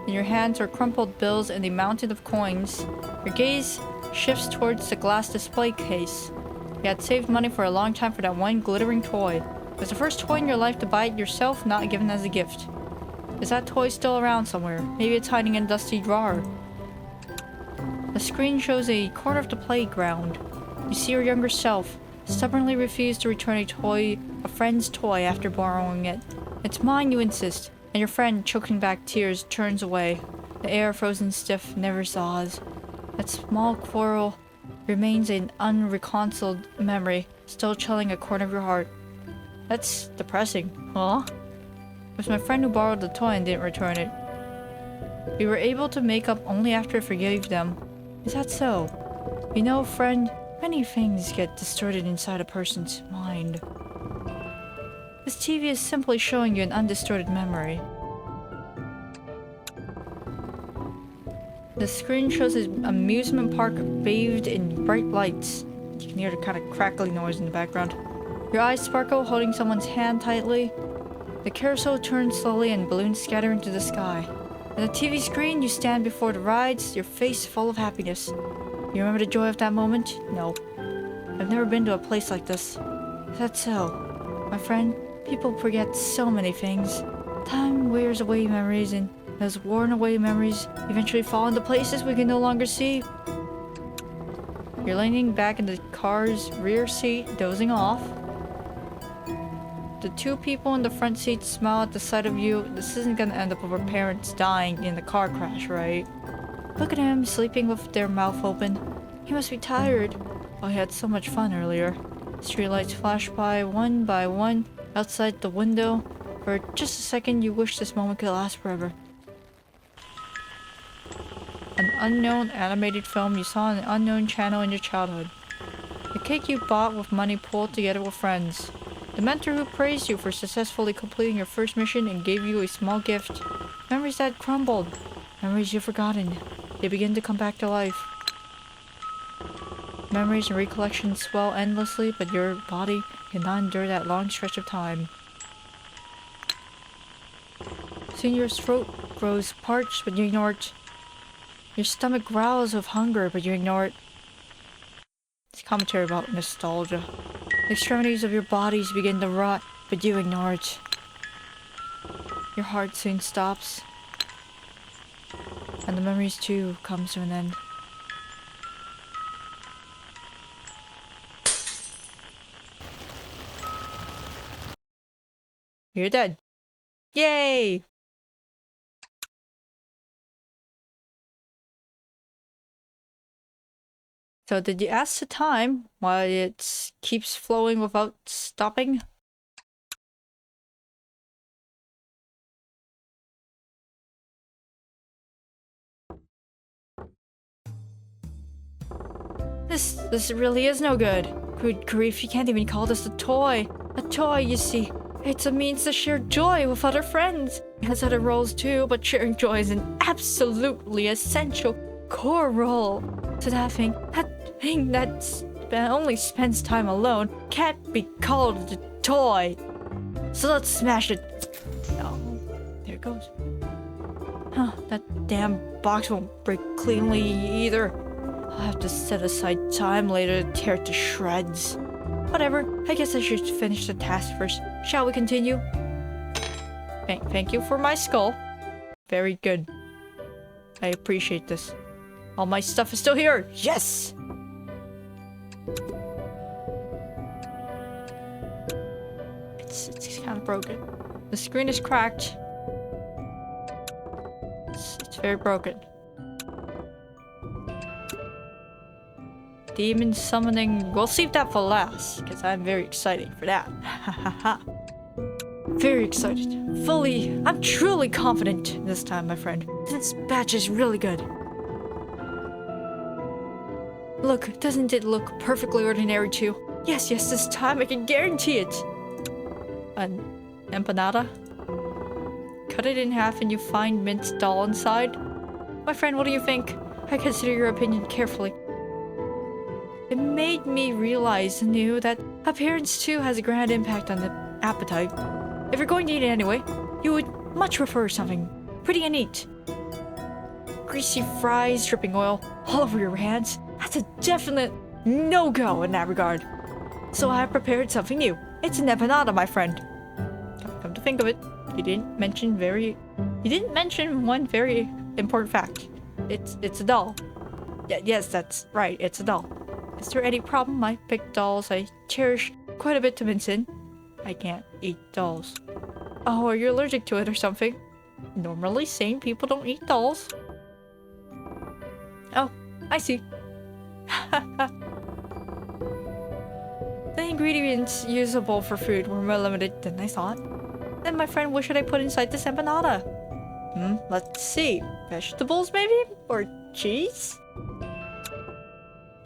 In your hands are crumpled bills and a mountain of coins. Your gaze shifts towards the glass display case. You had saved money for a long time for that one glittering toy. It was the first toy in your life to buy it yourself, not given as a gift. Is that toy still around somewhere? Maybe it's hiding in a dusty drawer. The screen shows a corner of the playground. You see your younger self, stubbornly refuse to return a friend's toy after borrowing it. It's mine, you insist. And your friend, choking back tears, turns away. The air frozen stiff, never thaws. That small quarrel remains an unreconciled memory, still chilling a corner of your heart. That's depressing. Huh? It was my friend who borrowed the toy and didn't return it. We were able to make up only after I forgave them. Is that so? You know, friend, many things get distorted inside a person's mind. This TV is simply showing you an undistorted memory. The screen shows an amusement park bathed in bright lights. You can hear the kind of crackling noise in the background. Your eyes sparkle, holding someone's hand tightly. The carousel turns slowly and balloons scatter into the sky. On the TV screen, you stand before the rides, your face full of happiness. You remember the joy of that moment? No. I've never been to a place like this. Is that so? My friend? People forget so many things. Time wears away memories, and those worn away memories eventually fall into places we can no longer see. You're leaning back in the car's rear seat, dozing off. The two people in the front seat smile at the sight of you. This isn't gonna end up with our parents dying in the car crash, right? Look at him, sleeping with their mouth open. He must be tired. Oh, he had so much fun earlier. Streetlights flash by one. Outside the window, for just a second you wish this moment could last forever. An unknown animated film you saw on an unknown channel in your childhood. The cake you bought with money pulled together with friends. The mentor who praised you for successfully completing your first mission and gave you a small gift. Memories that crumbled. Memories you've forgotten. They begin to come back to life. Memories and recollections swell endlessly, but your body cannot endure that long stretch of time. Soon your throat grows parched, but you ignore it. Your stomach growls with hunger, but you ignore it. It's commentary about nostalgia. The extremities of your bodies begin to rot, but you ignore it. Your heart soon stops. And the memories too come to an end. You're dead. Yay! So did you ask the time why it keeps flowing without stopping? This really is no good. Good grief, you can't even call this a toy. A toy, you see. It's a means to share joy with other friends. It has other roles too, but sharing joy is an absolutely essential core role. So that thing that only spends time alone can't be called a toy. So let's smash it. Oh, there it goes. Huh, that damn box won't break cleanly either. I'll have to set aside time later to tear it to shreds. Whatever, I guess I should finish the task first. Shall we continue? Thank you for my skull. Very good. I appreciate this. All my stuff is still here! Yes! It's kind of broken. The screen is cracked. It's very broken. Demon summoning. We'll save that for last, because I'm very excited for that. Very excited. I'm truly confident this time, my friend. This batch is really good. Look, doesn't it look perfectly ordinary too? Yes, this time I can guarantee it. An empanada? Cut it in half and you find minced doll inside? My friend, what do you think? I consider your opinion carefully. It made me realize anew that appearance too has a grand impact on the appetite. If you're going to eat it anyway, you would much prefer something pretty and neat. Greasy fries, dripping oil all over your hands. That's a definite no-go in that regard. So I have prepared something new. It's an empanada, my friend. Come to think of it, you didn't mention one very important fact. It's a doll. Yes, that's right, it's a doll. Is there any problem? I picked dolls I cherish quite a bit to mince in. I can't eat dolls. Oh, are you allergic to it or something? Normally, sane people don't eat dolls. Oh, I see. The ingredients usable for food were more limited than I thought. Then, my friend, what should I put inside this empanada? Let's see. Vegetables, maybe? Or cheese?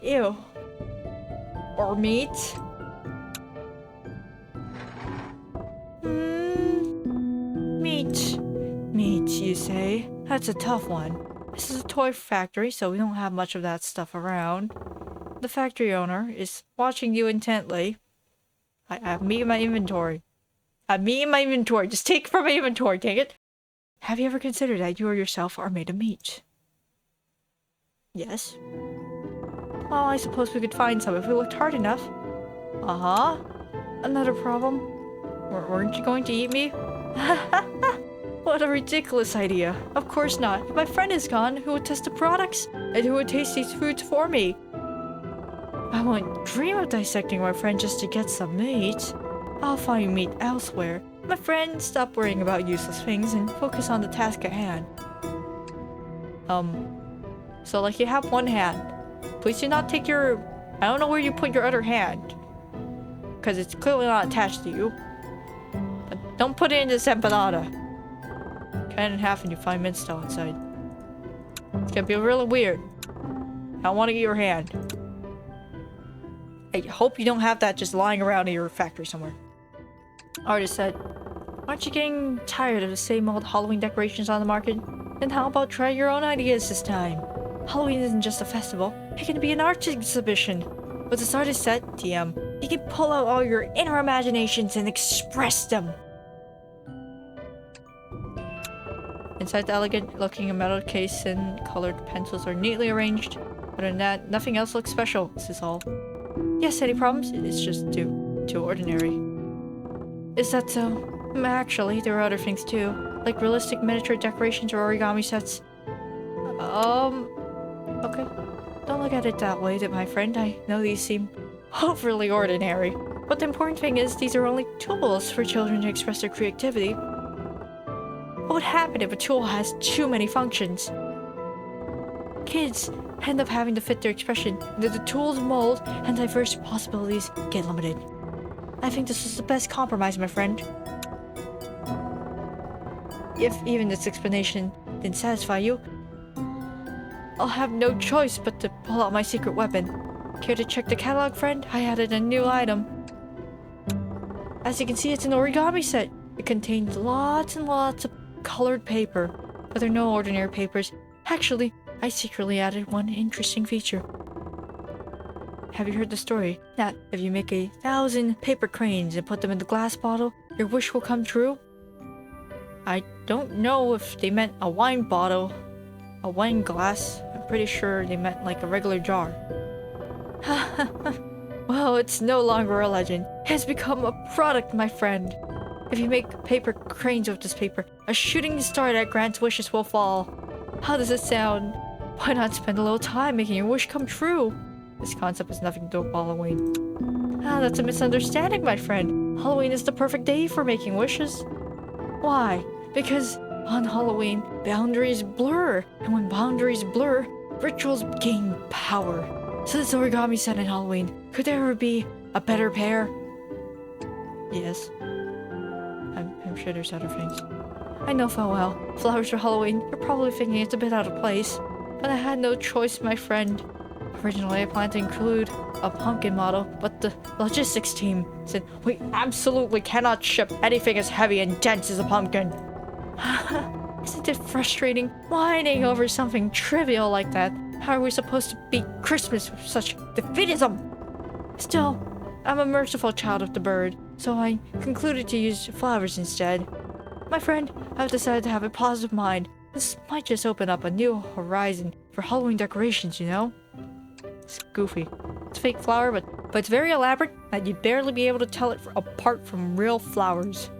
Ew. Or meat? Meat, you say? That's a tough one. This is a toy factory, so we don't have much of that stuff around. The factory owner is watching you intently. I have meat in my inventory. Just take it from my inventory, dang it. Have you ever considered that you or yourself are made of meat? Yes. Well, I suppose we could find some if we looked hard enough. Uh-huh. Another problem? Weren't you going to eat me? What a ridiculous idea. Of course not. If my friend is gone, who would test the products? And who would taste these foods for me? I won't dream of dissecting my friend just to get some meat. I'll find meat elsewhere. My friend, stop worrying about useless things and focus on the task at hand. So like you have one hand. Please do not take your... I don't know where you put your other hand. Because it's clearly not attached to you. But don't put it in this empanada. Cut it in half and you find minced doll inside. It's gonna be really weird. I don't want to eat your hand. I hope you don't have that just lying around in your factory somewhere. Artist said, aren't you getting tired of the same old Halloween decorations on the market? Then how about try your own ideas this time? Halloween isn't just a festival, it can be an art exhibition. With this artist said, TM, you can pull out all your inner imaginations and express them. Inside the elegant-looking metal case and colored pencils are neatly arranged. Other than that, nothing else looks special. This is all. Yes, any problems? It's just too ordinary. Is that so? Actually, there are other things too, like realistic miniature decorations or origami sets. Okay. Don't look at it that way, my friend. I know these seem overly ordinary, but the important thing is these are only tools for children to express their creativity. What would happen if a tool has too many functions? Kids end up having to fit their expression into the tool's mold, and diverse possibilities get limited. I think this is the best compromise, my friend. If even this explanation didn't satisfy you, I'll have no choice but to pull out my secret weapon. Care to check the catalog, friend? I added a new item. As you can see, it's an origami set. It contains lots and lots of colored paper, but they're no ordinary papers. Actually, I secretly added one interesting feature. Have you heard the story that if you make 1,000 paper cranes and put them in the glass bottle, your wish will come true? I don't know if they meant a wine bottle, a wine glass. I'm pretty sure they meant like a regular jar. Well, it's no longer a legend. It has become a product, my friend. If you make paper cranes with this paper, a shooting star that grants wishes will fall. How does it sound? Why not spend a little time making your wish come true? This concept has nothing to do with Halloween. That's a misunderstanding, my friend. Halloween is the perfect day for making wishes. Why? Because on Halloween, boundaries blur. And when boundaries blur, rituals gain power. So this origami set in Halloween, could there ever be a better pair? Yes. I'm sure there's other things. I know full well. Flowers for Halloween, you're probably thinking it's a bit out of place. But I had no choice, my friend. Originally, I planned to include a pumpkin model, but the logistics team said we absolutely cannot ship anything as heavy and dense as a pumpkin. Isn't it frustrating whining over something trivial like that? How are we supposed to beat Christmas with such defeatism? Still, I'm a merciful child of the bird, so I concluded to use flowers instead. My friend, I've decided to have a positive mind. This might just open up a new horizon for Halloween decorations, you know? It's goofy. It's a fake flower, but it's very elaborate, and you'd barely be able to tell it apart from real flowers.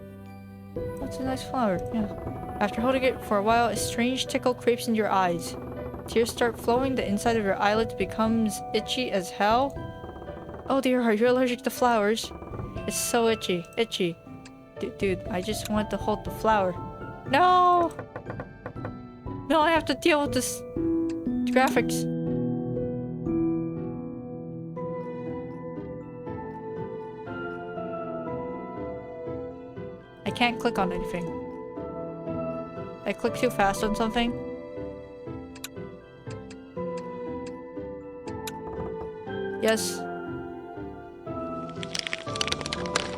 That's a nice flower, yeah. After holding it for a while, a strange tickle creeps into your eyes. Tears start flowing, the inside of your eyelids becomes itchy as hell. Oh dear, are you allergic to flowers? It's so itchy. Dude, I just want to hold the flower. No! No, I have to deal with this graphics. I can't click on anything. I click too fast on something. Yes.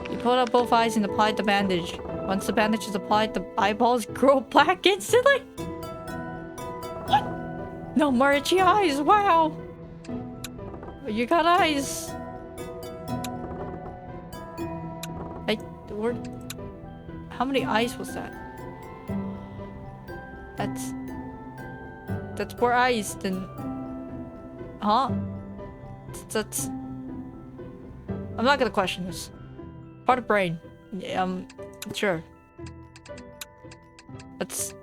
You pulled out both eyes and applied the bandage. Once the bandage is applied, the eyeballs grow black instantly? What? No more itchy eyes, wow! You got eyes! How many eyes was that? That's more eyes than... Huh? That's... I'm not gonna question this. Part of brain. Sure. Let's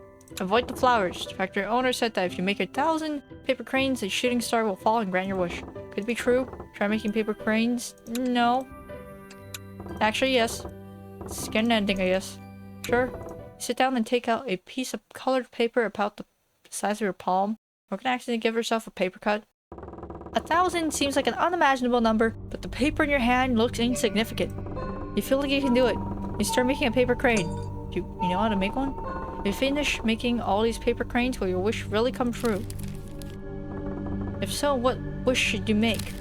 avoid the flowers. The factory owner said that if you make 1,000 paper cranes, a shooting star will fall and grant your wish. Could it be true? Try making paper cranes? No. Actually, yes. Let's get an ending, I guess. Sure. Sit down and take out a piece of colored paper about the size of your palm. We're gonna accidentally give yourself a paper cut. 1,000 seems like an unimaginable number, but the paper in your hand looks insignificant. You feel like you can do it. You start making a paper crane. Do you know how to make one? You finish making all these paper cranes, will your wish really come true? If so, what wish should you make?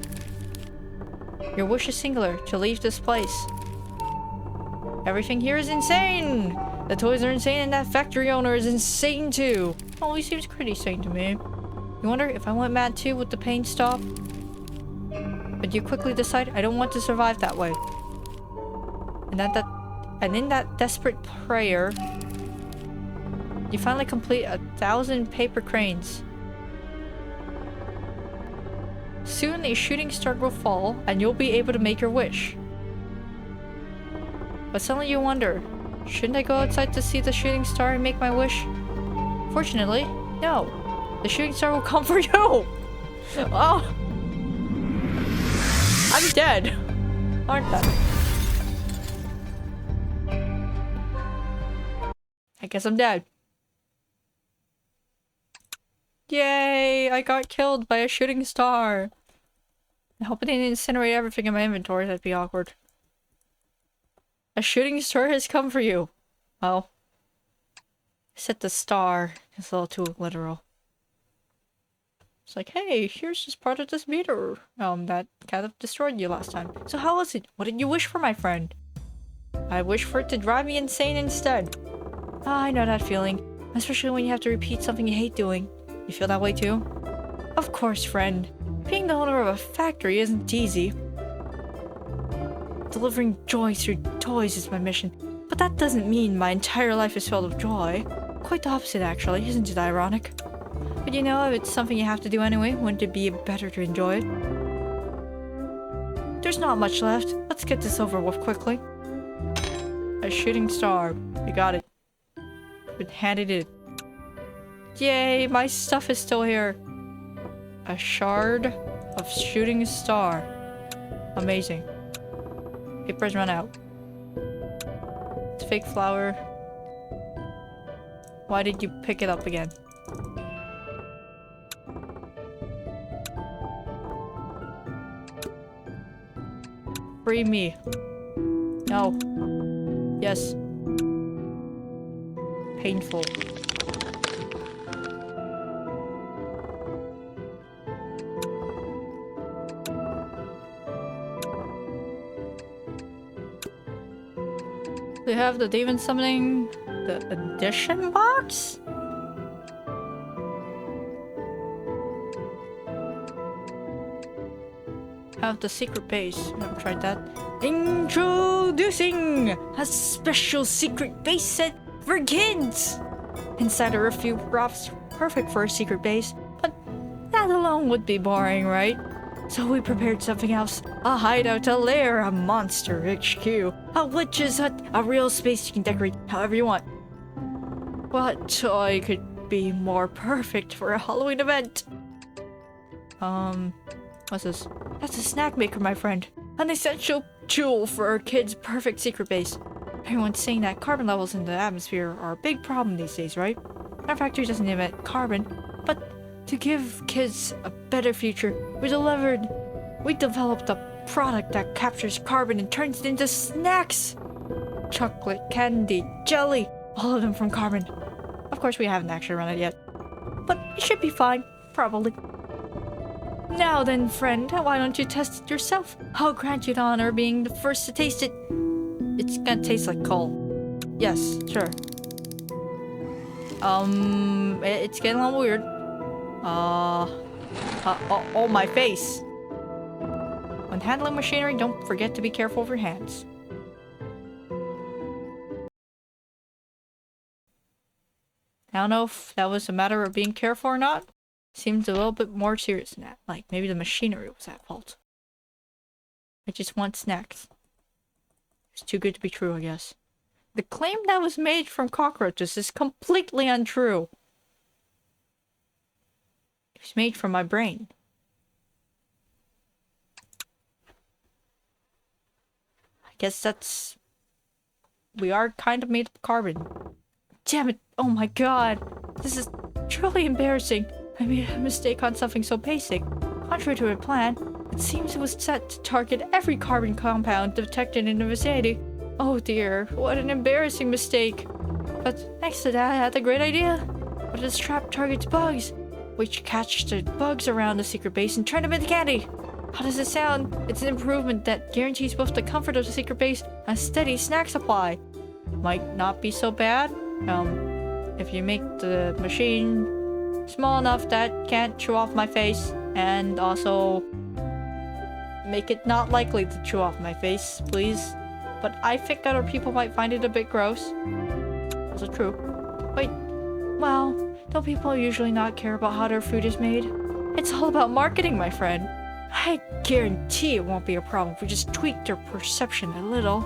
Your wish is singular, to leave this place. Everything here is insane! The toys are insane and that factory owner is insane too! Oh, he seems pretty sane to me. You wonder if I went mad too, would the pain stop? But you quickly decide, I don't want to survive that way. And in that desperate prayer, you finally complete 1,000 paper cranes. Soon a shooting star will fall, and you'll be able to make your wish. But suddenly you wonder, shouldn't I go outside to see the shooting star and make my wish? Fortunately, no. The shooting star will come for you! Oh! I'm dead! Aren't I? I guess I'm dead. Yay! I got killed by a shooting star! I hope it didn't incinerate everything in my inventory, that'd be awkward. A shooting star has come for you! Well, I said the star. It's a little too literal. It's like, hey, here's just part of this meter. That kind of destroyed you last time. So how was it? What did you wish for, my friend? I wish for it to drive me insane instead. Ah, I know that feeling. Especially when you have to repeat something you hate doing. You feel that way too? Of course, friend. Being the owner of a factory isn't easy. Delivering joy through toys is my mission. But that doesn't mean my entire life is filled with joy. Quite the opposite, actually. Isn't it ironic? But you know, if it's something you have to do anyway, wouldn't it be better to enjoy it? There's not much left. Let's get this over with quickly. A shooting star. You got it. Been handed it. Yay, my stuff is still here. A shard of shooting star. Amazing. Papers run out. It's fake flower. Why did you pick it up again? Free me. No. Yes. Painful. They have the demon summoning the addition box? Have the secret base. Never tried that. Introducing a special secret base set for kids! Inside are a few props perfect for a secret base, but that alone would be boring, right? So we prepared something else. A hideout, a lair, a monster HQ, a witch's hut, a real space you can decorate however you want. What toy could be more perfect for a Halloween event? What's this? That's a snack maker, my friend. An essential jewel for our kids' perfect secret base. Everyone's saying that carbon levels in the atmosphere are a big problem these days, right? Our factory doesn't emit carbon, but to give kids a better future, we developed a product that captures carbon and turns it into snacks. Chocolate, candy, jelly, all of them from carbon. Of course, we haven't actually run it yet, but it should be fine, probably. Now then, friend, why don't you test it yourself? I'll grant you the honor of being the first to taste it. It's gonna taste like coal. Yes, sure. It's getting a little weird. Oh, my face. When handling machinery, don't forget to be careful of your hands. I don't know if that was a matter of being careful or not. Seems a little bit more serious than that. Like, maybe the machinery was at fault. I just want snacks. It's too good to be true, I guess. The claim that was made from cockroaches is completely untrue. It was made from my brain. I guess that's... We are kind of made of carbon. Damn it! Oh my god! This is truly embarrassing. I made a mistake on something so basic. Contrary to our plan, it seems it was set to target every carbon compound detected in the vicinity. Oh dear, what an embarrassing mistake. But thanks to that, I had a great idea. But this trap targets bugs. We should catch the bugs around the secret base and turn them into candy. How does it sound? It's an improvement that guarantees both the comfort of the secret base and a steady snack supply. Might not be so bad. If you make the machine small enough that can't chew off my face, and also make it not likely to chew off my face, please. But I think other people might find it a bit gross. Is it true? Wait, well, don't people usually not care about how their food is made? It's all about marketing, my friend. I guarantee it won't be a problem if we just tweak their perception a little.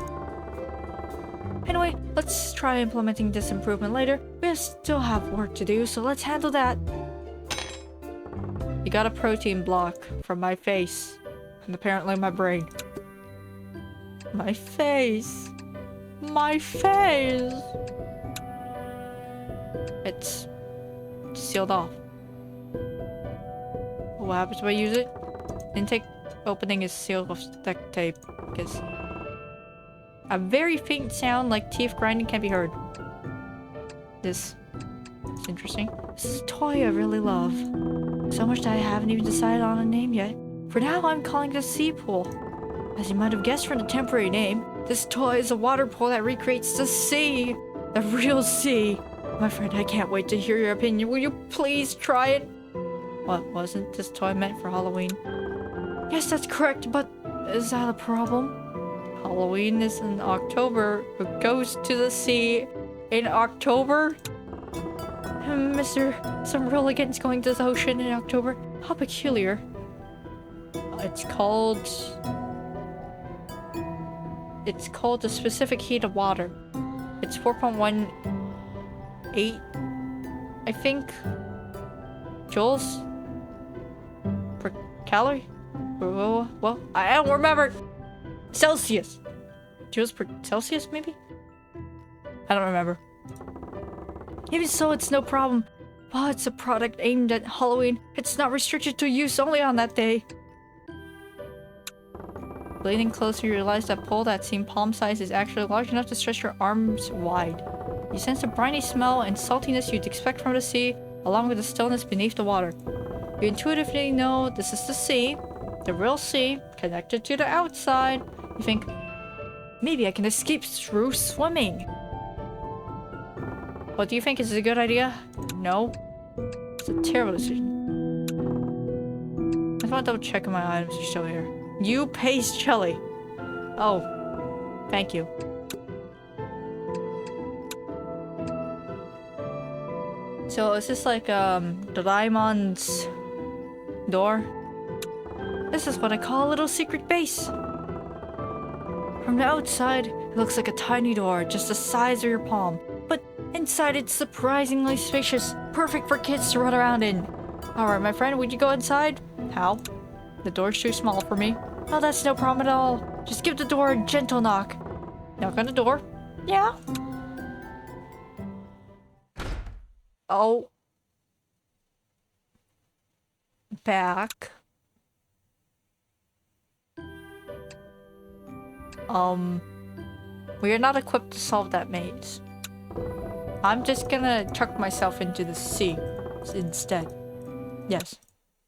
Anyway, let's try implementing this improvement later. We still have work to do, so let's handle that. You got a protein block from my face. And apparently my brain. My face. My face! It's sealed off. What happens when I use it? Intake opening is sealed with duct tape. Because a very faint sound like teeth grinding can be heard. This is interesting. This is a toy I really love. So much that I haven't even decided on a name yet. For now, I'm calling it a sea pool. As you might have guessed from the temporary name, this toy is a water pool that recreates the sea. The real sea. My friend, I can't wait to hear your opinion. Will you please try it? What, wasn't this toy meant for Halloween? Yes, that's correct, but is that a problem? Halloween is in October. Who goes to the sea in October? Mr. Some Rolligans going to the ocean in October. How peculiar. It's called the specific heat of water. It's 4.18, I think, joules per calorie. Well, I don't remember. Celsius. Joules per Celsius, maybe? I don't remember. Even so, it's no problem. While it's a product aimed at Halloween, it's not restricted to use only on that day. Leaning closer, you realize that pole that seemed palm size is actually large enough to stretch your arms wide. You sense the briny smell and saltiness you'd expect from the sea, along with the stillness beneath the water. You intuitively know this is the sea, the real sea, connected to the outside. You think, maybe I can escape through swimming. What do you think? Is it a good idea? No. It's a terrible decision. I just want to double check if my items are still here. You paste jelly. Oh. Thank you. So is this like Doraemon's door? This is what I call a little secret base. From the outside, it looks like a tiny door just the size of your palm. But inside it's surprisingly spacious, perfect for kids to run around in. Alright, my friend, would you go inside? How? The door's too small for me. Oh, that's no problem at all. Just give the door a gentle knock. Knock on the door. Yeah? Oh. Back. We are not equipped to solve that maze. I'm just gonna chuck myself into the sea instead. Yes.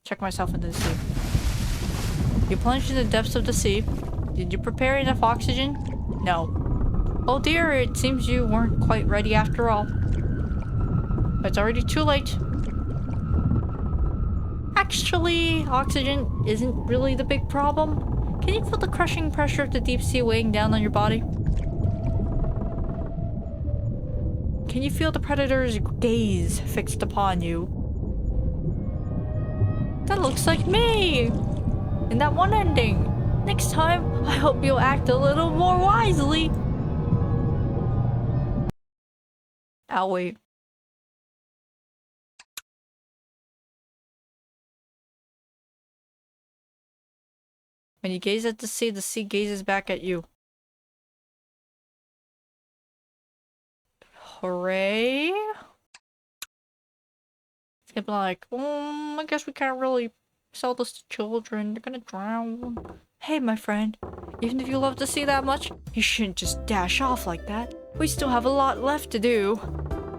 Chuck myself into the sea. You plunged in the depths of the sea. Did you prepare enough oxygen? No. Oh dear, it seems you weren't quite ready after all. But it's already too late. Actually, oxygen isn't really the big problem. Can you feel the crushing pressure of the deep sea weighing down on your body? Can you feel the predator's gaze fixed upon you? That looks like me! In that one ending. Next time, I hope you'll act a little more wisely. Owie. When you gaze at the sea gazes back at you. Hooray! It's gonna be like, I guess we can't really sell this to children. They're gonna drown. Hey, my friend. Even if you love the sea that much, you shouldn't just dash off like that. We still have a lot left to do.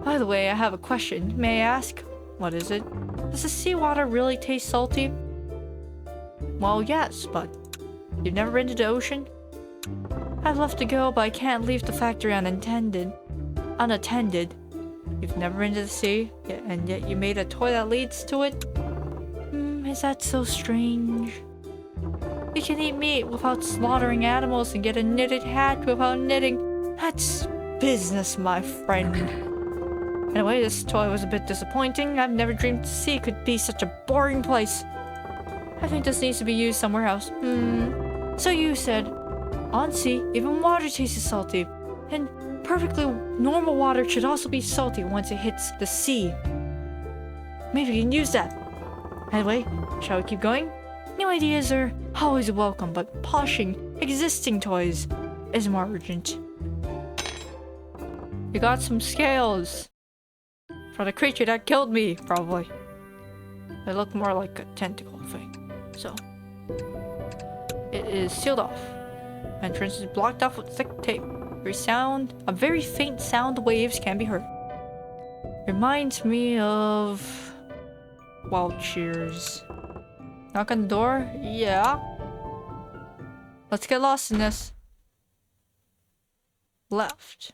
By the way, I have a question. May I ask? What is it? Does the seawater really taste salty? Well, yes, but you've never been to the ocean? I'd love to go, but I can't leave the factory unattended. You've never been to the sea, and yet you made a toy that leads to it? Is that so strange? You can eat meat without slaughtering animals and get a knitted hat without knitting. That's business, my friend. Anyway, this toy was a bit disappointing. I've never dreamed the sea could be such a boring place. I think this needs to be used somewhere else. So you said, on sea, even water tastes salty. And perfectly normal water should also be salty once it hits the sea. Maybe we can use that. Anyway, shall we keep going? New ideas are always welcome, but polishing existing toys is more urgent. We got some scales. For the creature that killed me, probably. They look more like a tentacle thing. So, it is sealed off. Entrance is blocked off with thick tape. Very faint sound waves can be heard. Reminds me of Wild Cheers. Knock on the door? Yeah. Let's get lost in this. Left.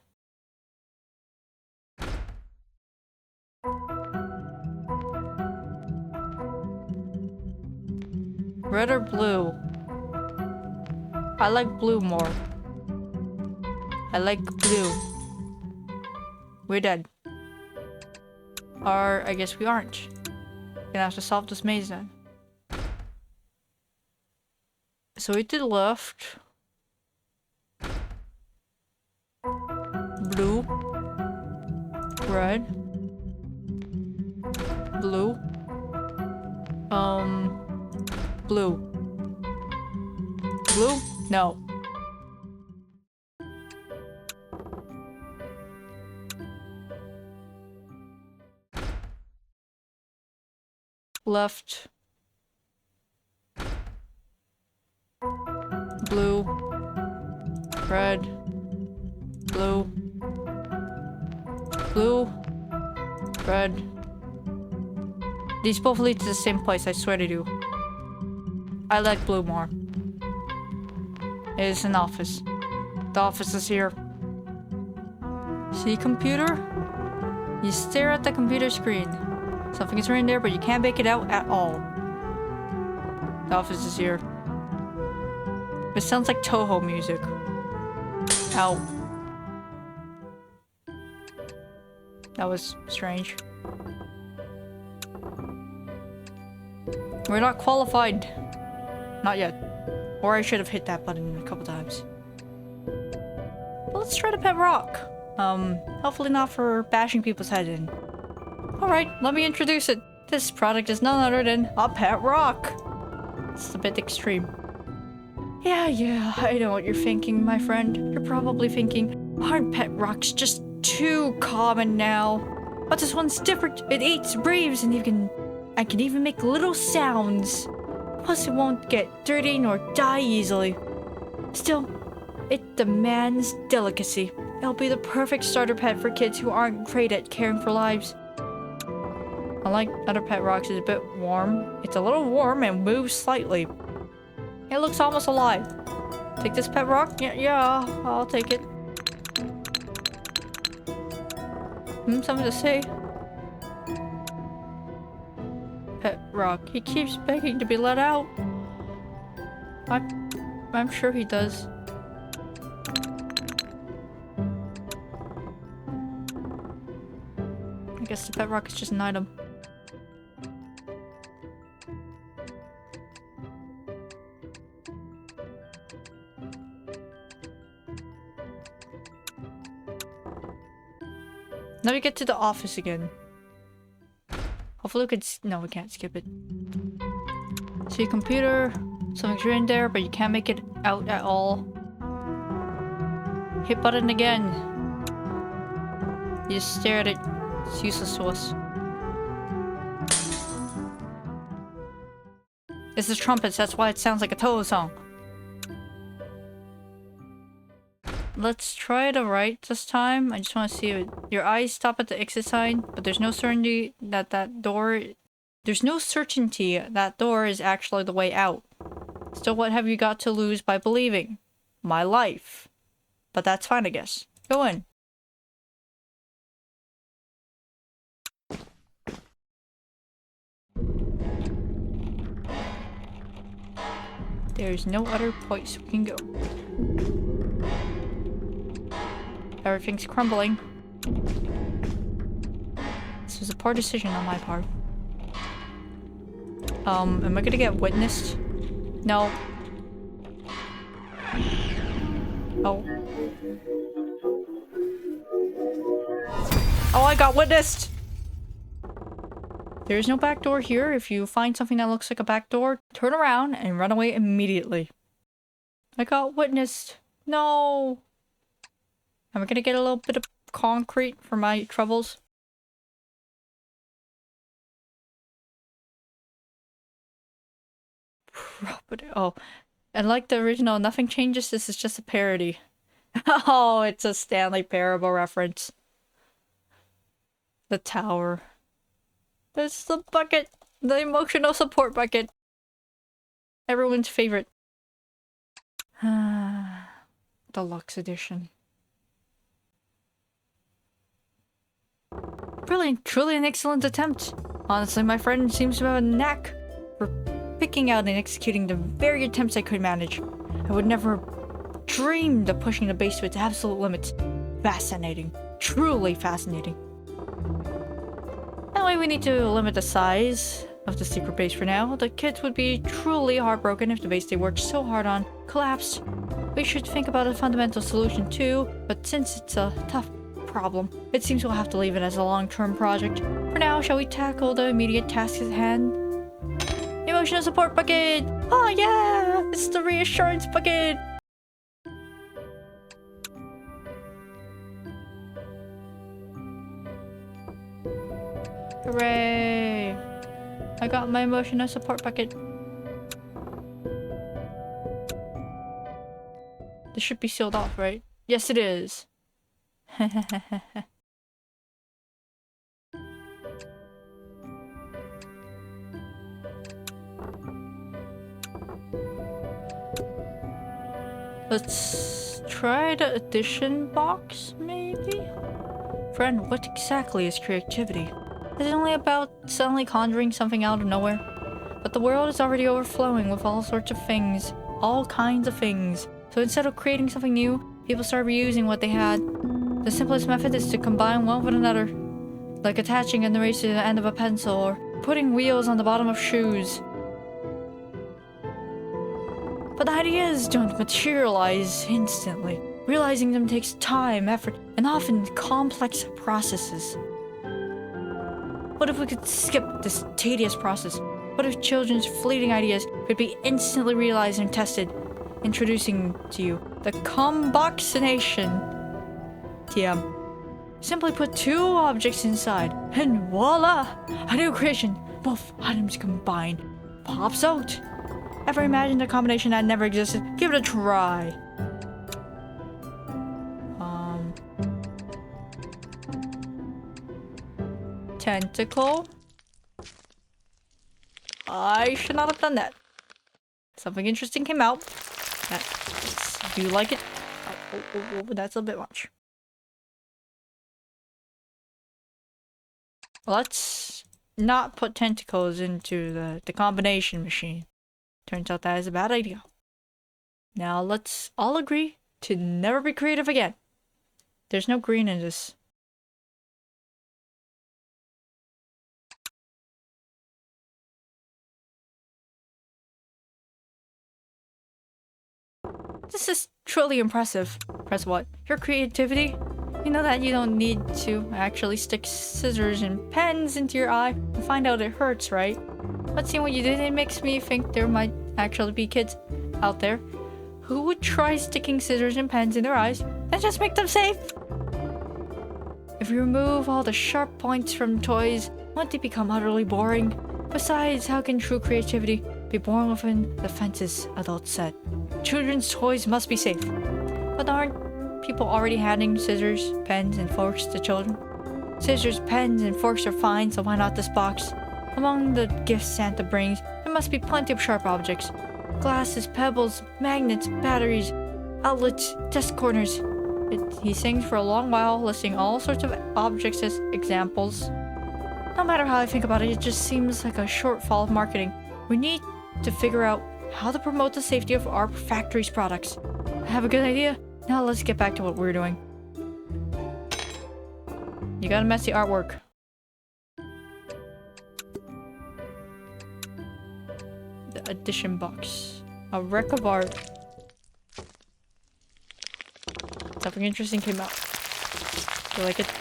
Red or blue? I like blue more. I like blue. We're dead. Or I guess we aren't. Gonna have to solve this maze then. So we did left. Blue. Red. Blue. Blue. Blue? No. Left. Blue. Red. Blue. Blue. Red. These both lead to the same place, I swear they do. I like blue more. It is an office. The office is here. See computer? You stare at the computer screen. Something is written there, but you can't make it out at all. The office is here. It sounds like Toho music. Ow. That was strange. We're not qualified. Not yet. Or I should have hit that button a couple times. But let's try the pet rock. Hopefully not for bashing people's head in. Alright, let me introduce it. This product is none other than a pet rock. It's a bit extreme. Yeah, I know what you're thinking, my friend. You're probably thinking, aren't pet rocks just too common now? But this one's different. It eats, breathes, and I can even make little sounds. Plus, it won't get dirty nor die easily. Still, it demands delicacy. It'll be the perfect starter pet for kids who aren't great at caring for lives. Unlike other pet rocks, it's a bit warm. It's a little warm and moves slightly. It looks almost alive. Take this pet rock? Yeah, I'll take it. Something to say? Pet rock. He keeps begging to be let out. I'm sure he does. I guess the pet rock is just an item. Now we get to the office again. Hopefully we could no, we can't skip it. See computer. Something's written there, but you can't make it out at all. Hit button again. You just stare at it. It's useless to us. This is trumpets, that's why it sounds like a Toho song. let's try the right this time. I just want to see it. Your eyes stop at the exit sign, but there's no certainty that that door... There's no certainty that door is actually the way out. Still, what have you got to lose by believing? My life. But that's fine, I guess. Go in. There's no other place we can go. Everything's crumbling. This was a poor decision on my part. Am I gonna get witnessed? No. Oh. Oh, I got witnessed! There's no back door here. If you find something that looks like a back door, turn around and run away immediately. I got witnessed. No! Am I gonna get a little bit of concrete for my troubles? Oh, and like the original, nothing changes. This is just a parody. Oh, it's a Stanley Parable reference. The tower. There's the bucket. The emotional support bucket. Everyone's favorite. Deluxe edition. Brilliant. Truly an excellent attempt. Honestly, my friend seems to have a knack for picking out and executing the very attempts I could manage. I would never have dreamed of pushing the base to its absolute limits. Fascinating. Truly fascinating. Anyway, we need to limit the size of the secret base for now. The kids would be truly heartbroken if the base they worked so hard on collapsed. We should think about a fundamental solution too, but since it's a tough problem, it seems we'll have to leave it as a long-term project. For now, shall we tackle the immediate tasks at hand? Emotional support bucket! Oh yeah! It's the reassurance bucket! Hooray! I got my emotional support bucket. This should be sealed off, right? Yes, it is. Let's try the addition box, maybe? Friend, what exactly is creativity? Is it only about suddenly conjuring something out of nowhere? But the world is already overflowing with all sorts of things. All kinds of things. So instead of creating something new, people start reusing what they had. The simplest method is to combine one with another. Like attaching an eraser to the end of a pencil, or putting wheels on the bottom of shoes. But ideas don't materialize instantly. Realizing them takes time, effort, and often complex processes. What if we could skip this tedious process? What if children's fleeting ideas could be instantly realized and tested? Introducing to you the comboxination. TM. Simply put two objects inside, and voila! A new creation, both items combined, pops out. Ever imagined a combination that never existed? Give it a try. Tentacle. I should not have done that. Something interesting came out. Do you like it? Oh, that's a bit much. Let's not put tentacles into the combination machine. Turns out that is a bad idea. Now let's all agree to never be creative again. There's no green in this. This is truly impressive. Press what? Your creativity? You know that you don't need to actually stick scissors and pens into your eye and find out it hurts, right? But seeing what you did, it makes me think there might actually be kids out there who would try sticking scissors and pens in their eyes and just make them safe. If you remove all the sharp points from toys, won't they become utterly boring? Besides, how can true creativity be born within the fences adults set? Children's toys must be safe. But aren't people already handing scissors, pens, and forks to children? Scissors, pens, and forks are fine, so why not this box? Among the gifts Santa brings, there must be plenty of sharp objects. Glasses, pebbles, magnets, batteries, outlets, desk corners. He sings for a long while, listing all sorts of objects as examples. No matter how I think about it, it just seems like a shortfall of marketing. We need to figure out how to promote the safety of our factory's products. I have a good idea. Now let's get back to what we're doing. You got a messy artwork. The addition box. A wreck of art. Something interesting came out. You like it?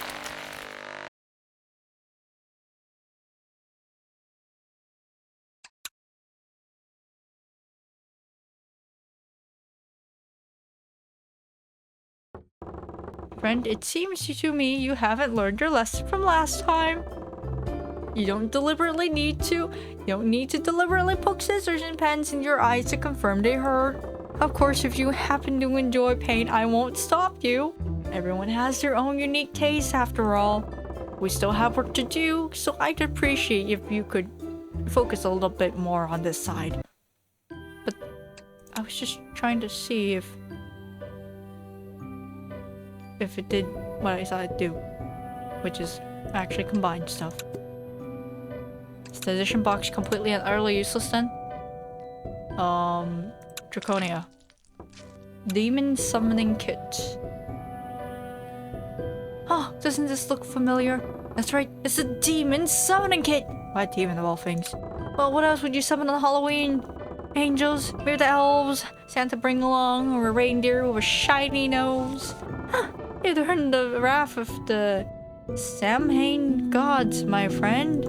Friend, it seems to me you haven't learned your lesson from last time. You don't need to deliberately poke scissors and pens in your eyes to confirm they hurt. Of course, if you happen to enjoy pain, I won't stop you. Everyone has their own unique taste after all. We still have work to do, so I'd appreciate if you could focus a little bit more on this side. But I was just trying to see if it did what I thought it'd do, which is actually combine stuff. Is the addition box completely and utterly useless then? Draconia. Demon summoning kit. Oh, doesn't this look familiar? That's right, it's a demon summoning kit! What demon of all things? Well, what else would you summon on Halloween? Angels? Maybe the elves? Santa bring along? Or a reindeer with a shiny nose? Huh, you've earned the wrath of the Samhain gods, my friend.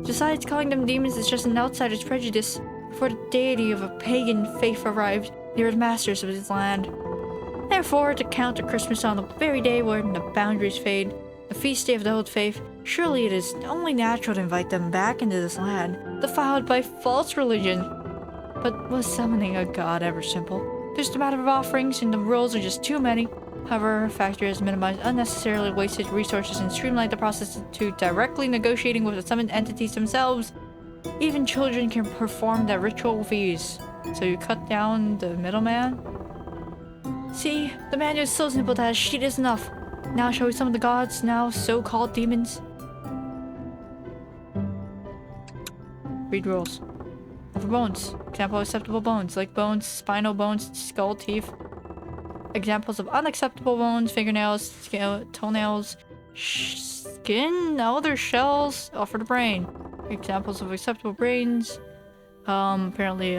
Besides, calling them demons is just an outsider's prejudice. Before the deity of a pagan faith arrived, they were the masters of this land. Therefore, to counter Christmas on the very day when the boundaries fade, the feast day of the old faith, surely it is only natural to invite them back into this land, defiled by false religion. But was summoning a god ever simple? Just a matter of offerings, and the rules are just too many. However, our factory has minimized unnecessarily wasted resources and streamlined the process to directly negotiating with the summoned entities themselves. Even children can perform that ritual with ease. So you cut down the middleman? See, the manual is so simple that a sheet is enough. Now shall we summon the gods, now so-called demons? Read rules. For bones. Example of acceptable bones. Leg bones, spinal bones, skull teeth. Examples of unacceptable bones, fingernails, toenails, skin, other shells, offer the brain. Examples of acceptable brains. Apparently,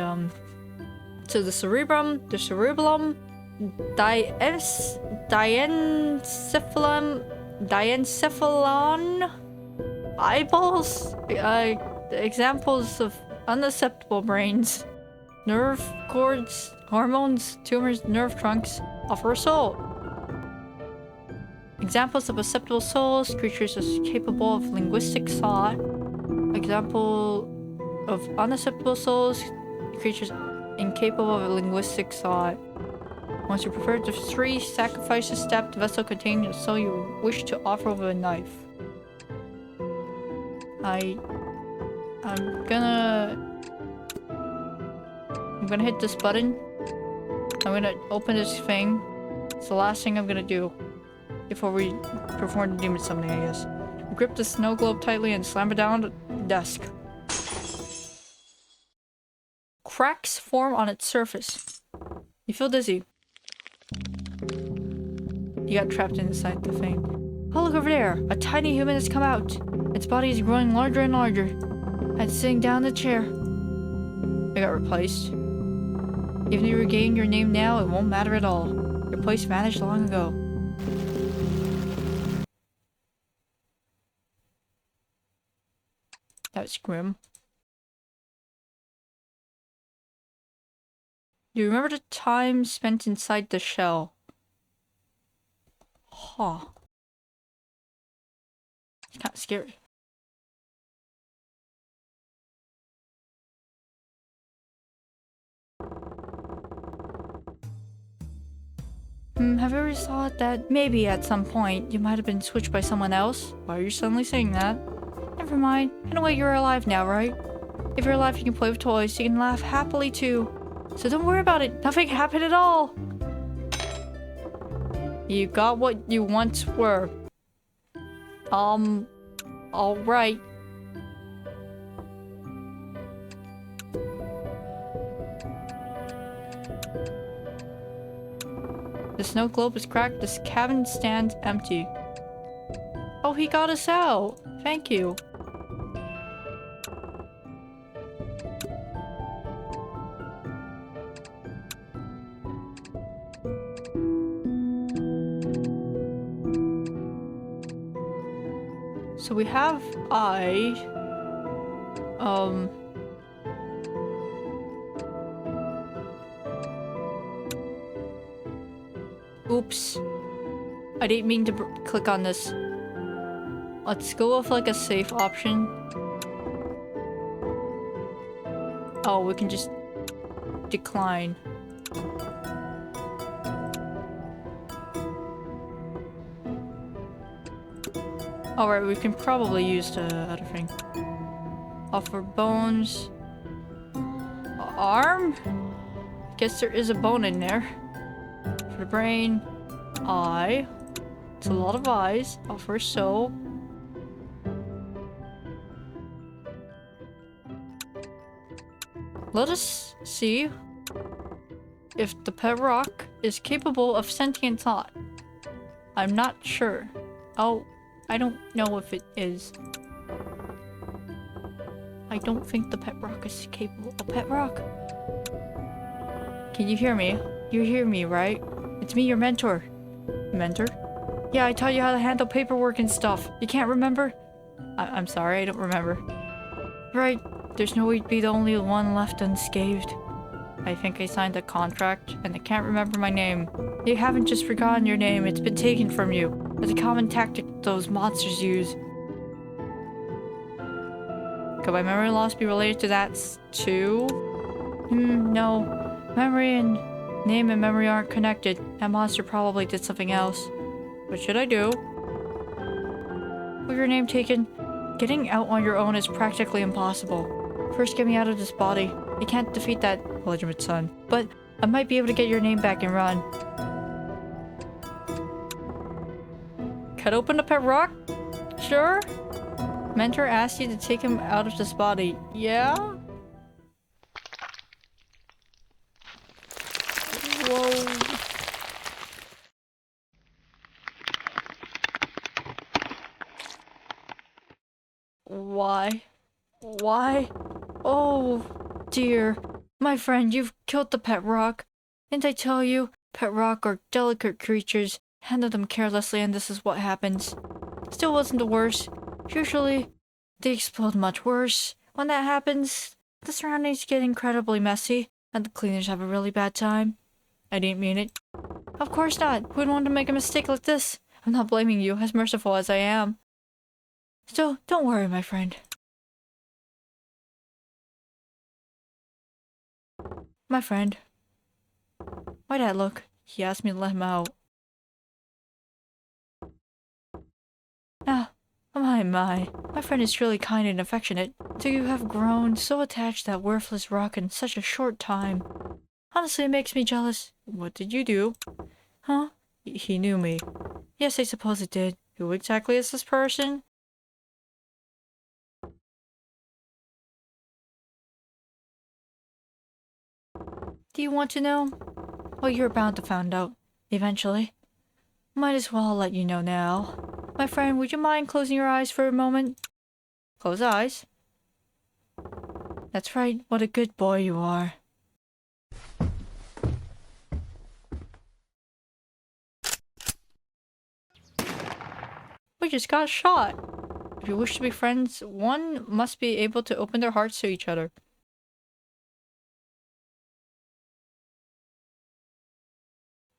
so the cerebrum, diencephalon, eyeballs, examples of unacceptable brains, nerve cords, hormones, tumors, nerve trunks, offer a soul. Examples of acceptable souls, creatures as capable of linguistic thought. Example of unacceptable souls, creatures incapable of linguistic thought. Once you prepare the 3 sacrifices, step the vessel containing the soul you wish to offer with a knife. I'm gonna hit this button. I'm gonna open this thing. It's the last thing I'm gonna do before we perform the demon summoning, I guess. Grip the snow globe tightly and slam it down the desk. Cracks form on its surface. You feel dizzy. You got trapped inside the thing. Oh, look over there! A tiny human has come out! Its body is growing larger and larger. It's sitting down in the chair. I got replaced. Even if you regain your name now, it won't matter at all. Your place vanished long ago. That was grim. Do you remember the time spent inside the shell? Huh. It's kind of scary. Have you ever thought that maybe at some point you might have been switched by someone else? Why are you suddenly saying that? Never mind. Anyway, you're alive now, right? If you're alive, you can play with toys. You can laugh happily too. So don't worry about it. Nothing happened at all. You got what you once were. Alright. The snow globe is cracked. This cabin stands empty. Oh, he got us out. Thank you. So we have oops. I didn't mean to click on this. Let's go with like a safe option. Oh, we can just decline. Alright, we can probably use the other thing. Offer bones. Arm? Guess there is a bone in there. For the brain. Eye. It's a lot of eyes. Offer soul. Let us see if the pet rock is capable of sentient thought. I'm not sure. Oh, I don't know if it is. I don't think the pet rock is capable. A pet rock? Can you hear me? You hear me, right? It's me, your mentor. Mentor? Yeah, I taught you how to handle paperwork and stuff. You can't remember? I'm sorry, I don't remember. Right. There's no way to be the only one left unscathed. I think I signed a contract, and I can't remember my name. You haven't just forgotten your name, it's been taken from you. It's a common tactic those monsters use. Could my memory loss be related to that too? No. Memory and name and memory aren't connected. That monster probably did something else. What should I do? With your name taken, getting out on your own is practically impossible. First, get me out of this body. You can't defeat that illegitimate son, but I might be able to get your name back and run. Cut open the pet rock? Sure? Mentor asked you to take him out of this body. Yeah? Whoa. Why? Why? Oh, dear. My friend, you've killed the pet rock. Didn't I tell you? Pet rock are delicate creatures. Handle them carelessly and this is what happens. Still wasn't the worst. Usually, they explode much worse. When that happens, the surroundings get incredibly messy, and the cleaners have a really bad time. I didn't mean it. Of course not. Who'd want to make a mistake like this? I'm not blaming you, as merciful as I am. Still, don't worry, my friend. My friend. Why'd I look? He asked me to let him out. Ah, my. My friend is truly kind and affectionate. So you have grown so attached to that worthless rock in such a short time. Honestly, it makes me jealous. What did you do? Huh? He knew me. Yes, I suppose it did. Who exactly is this person? Do you want to know? Well, you're bound to find out. Eventually. Might as well let you know now. My friend, would you mind closing your eyes for a moment? Close eyes? That's right. What a good boy you are. We just got shot. If you wish to be friends, one must be able to open their hearts to each other.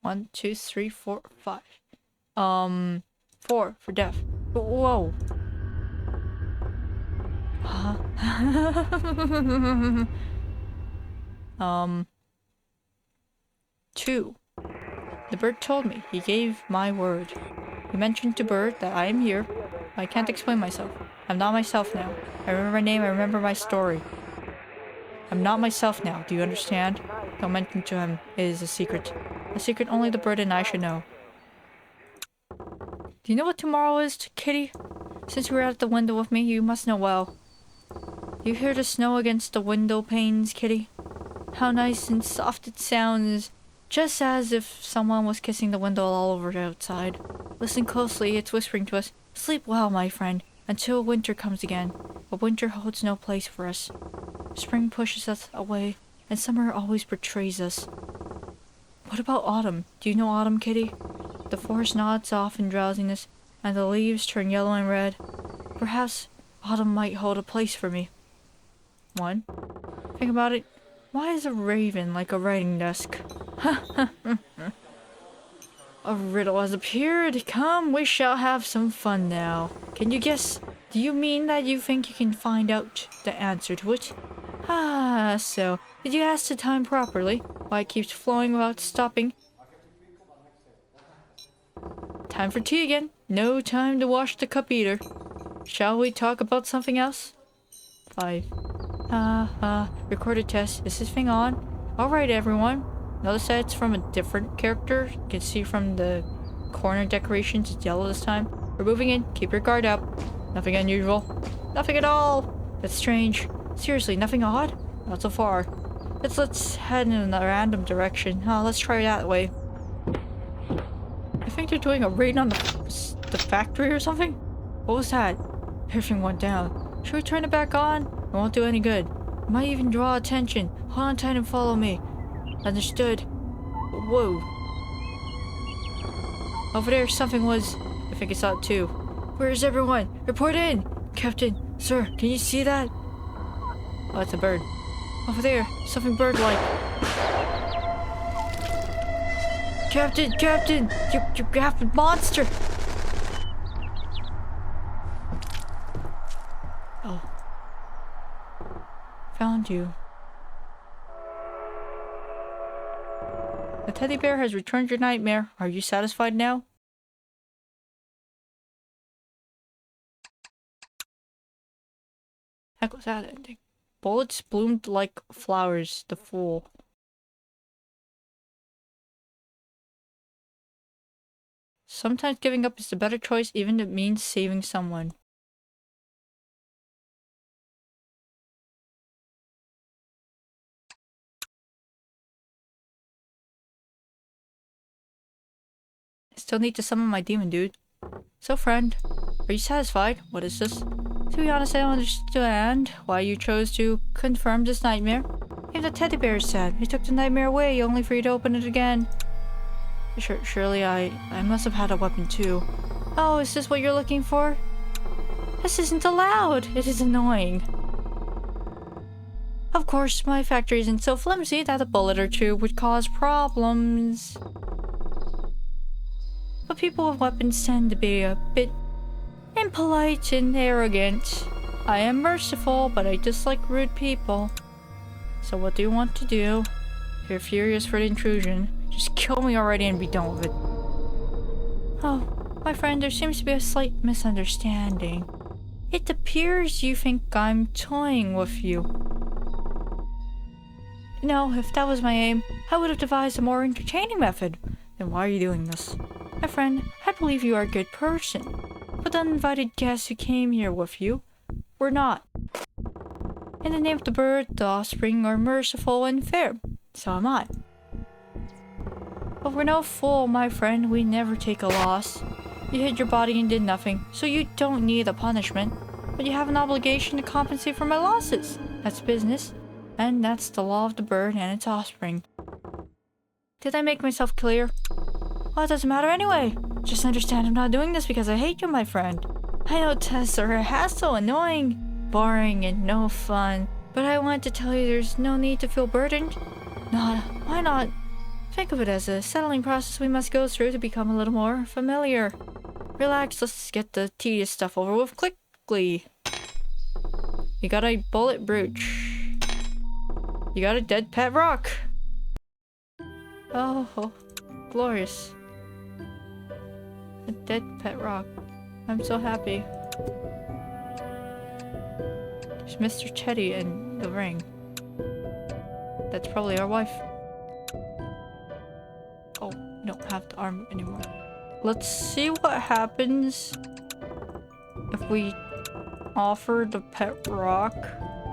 1, 2, 3, 4, 5. 4 for deaf. Whoa. Huh? 2. The bird told me. He gave my word. He mentioned to Bird that I am here. I can't explain myself. I'm not myself now. I remember my name, I remember my story. I'm not myself now, do you understand? Don't mention to him. It is a secret. A secret only the bird and I should know. Do you know what tomorrow is, Kitty? Since you were at the window with me, you must know well. You hear the snow against the window panes, Kitty? How nice and soft it sounds. Just as if someone was kissing the window all over outside. Listen closely, it's whispering to us. Sleep well, my friend, until winter comes again. But winter holds no place for us. Spring pushes us away, and summer always betrays us. What about autumn? Do you know autumn, Kitty? The forest nods off in drowsiness, and the leaves turn yellow and red. Perhaps autumn might hold a place for me. One. Think about it. Why is a raven like a writing desk? A riddle has appeared. Come, we shall have some fun now. Can you guess? Do you mean that you think you can find out the answer to it? Ah, so. Did you ask the time properly? Why it keeps flowing without stopping? Time for tea again. No time to wash the cup either. Shall we talk about something else? 5. Recorded test. Is this thing on? Alright, everyone. Notice that it's from a different character. You can see from the corner decorations, it's yellow this time. We're moving in. Keep your guard up. Nothing unusual. Nothing at all. That's strange. Seriously, nothing odd? Not so far. Let's head in a random direction. Let's try that way. I think they're doing a raid on the factory or something? What was that? Everything went down. Should we turn it back on? It won't do any good. It might even draw attention. Hold on tight and follow me. Understood. Whoa. Over there something was... I think I saw it too. Where is everyone? Report in! Captain, sir, can you see that? Oh, it's a bird. Over there, something bird-like. Captain! You have a monster! Oh. Found you. The teddy bear has returned your nightmare. Are you satisfied now? Heck was that ending? Bullets bloomed like flowers. The fool. Sometimes giving up is the better choice, even if it means saving someone. I still need to summon my demon, dude. So, friend, are you satisfied? What is this? To be honest, I don't understand why you chose to confirm this nightmare. Even the teddy bear is sad. He took the nightmare away, only for you to open it again. Surely I must have had a weapon too. Oh, is this what you're looking for? This isn't allowed. It is annoying. Of course, my factory isn't so flimsy that a bullet or two would cause problems. But people with weapons tend to be a bit impolite and arrogant. I am merciful, but I dislike rude people. So what do you want to do? If you're furious for the intrusion, just kill me already and be done with it. Oh, my friend, there seems to be a slight misunderstanding. It appears you think I'm toying with you. No, if that was my aim, I would have devised a more entertaining method. Then why are you doing this? My friend, I believe you are a good person. But the uninvited guests who came here with you were not. In the name of the bird, the offspring are merciful and fair. So am I. But we're no fool, my friend. We never take a loss. You hid your body and did nothing, so you don't need a punishment. But you have an obligation to compensate for my losses. That's business. And that's the law of the bird and its offspring. Did I make myself clear? Well, it doesn't matter anyway. Just understand I'm not doing this because I hate you, my friend. I know tests are a hassle, annoying, boring, and no fun. But I want to tell you there's no need to feel burdened. Why not? Think of it as a settling process we must go through to become a little more familiar. Relax, let's get the tedious stuff over with quickly. You got a bullet brooch. You got a dead pet rock. Oh. glorious. A dead pet rock. I'm so happy. There's Mr. Teddy and the ring. That's probably our wife. Oh, we don't have the arm anymore. Let's see what happens if we offer the pet rock,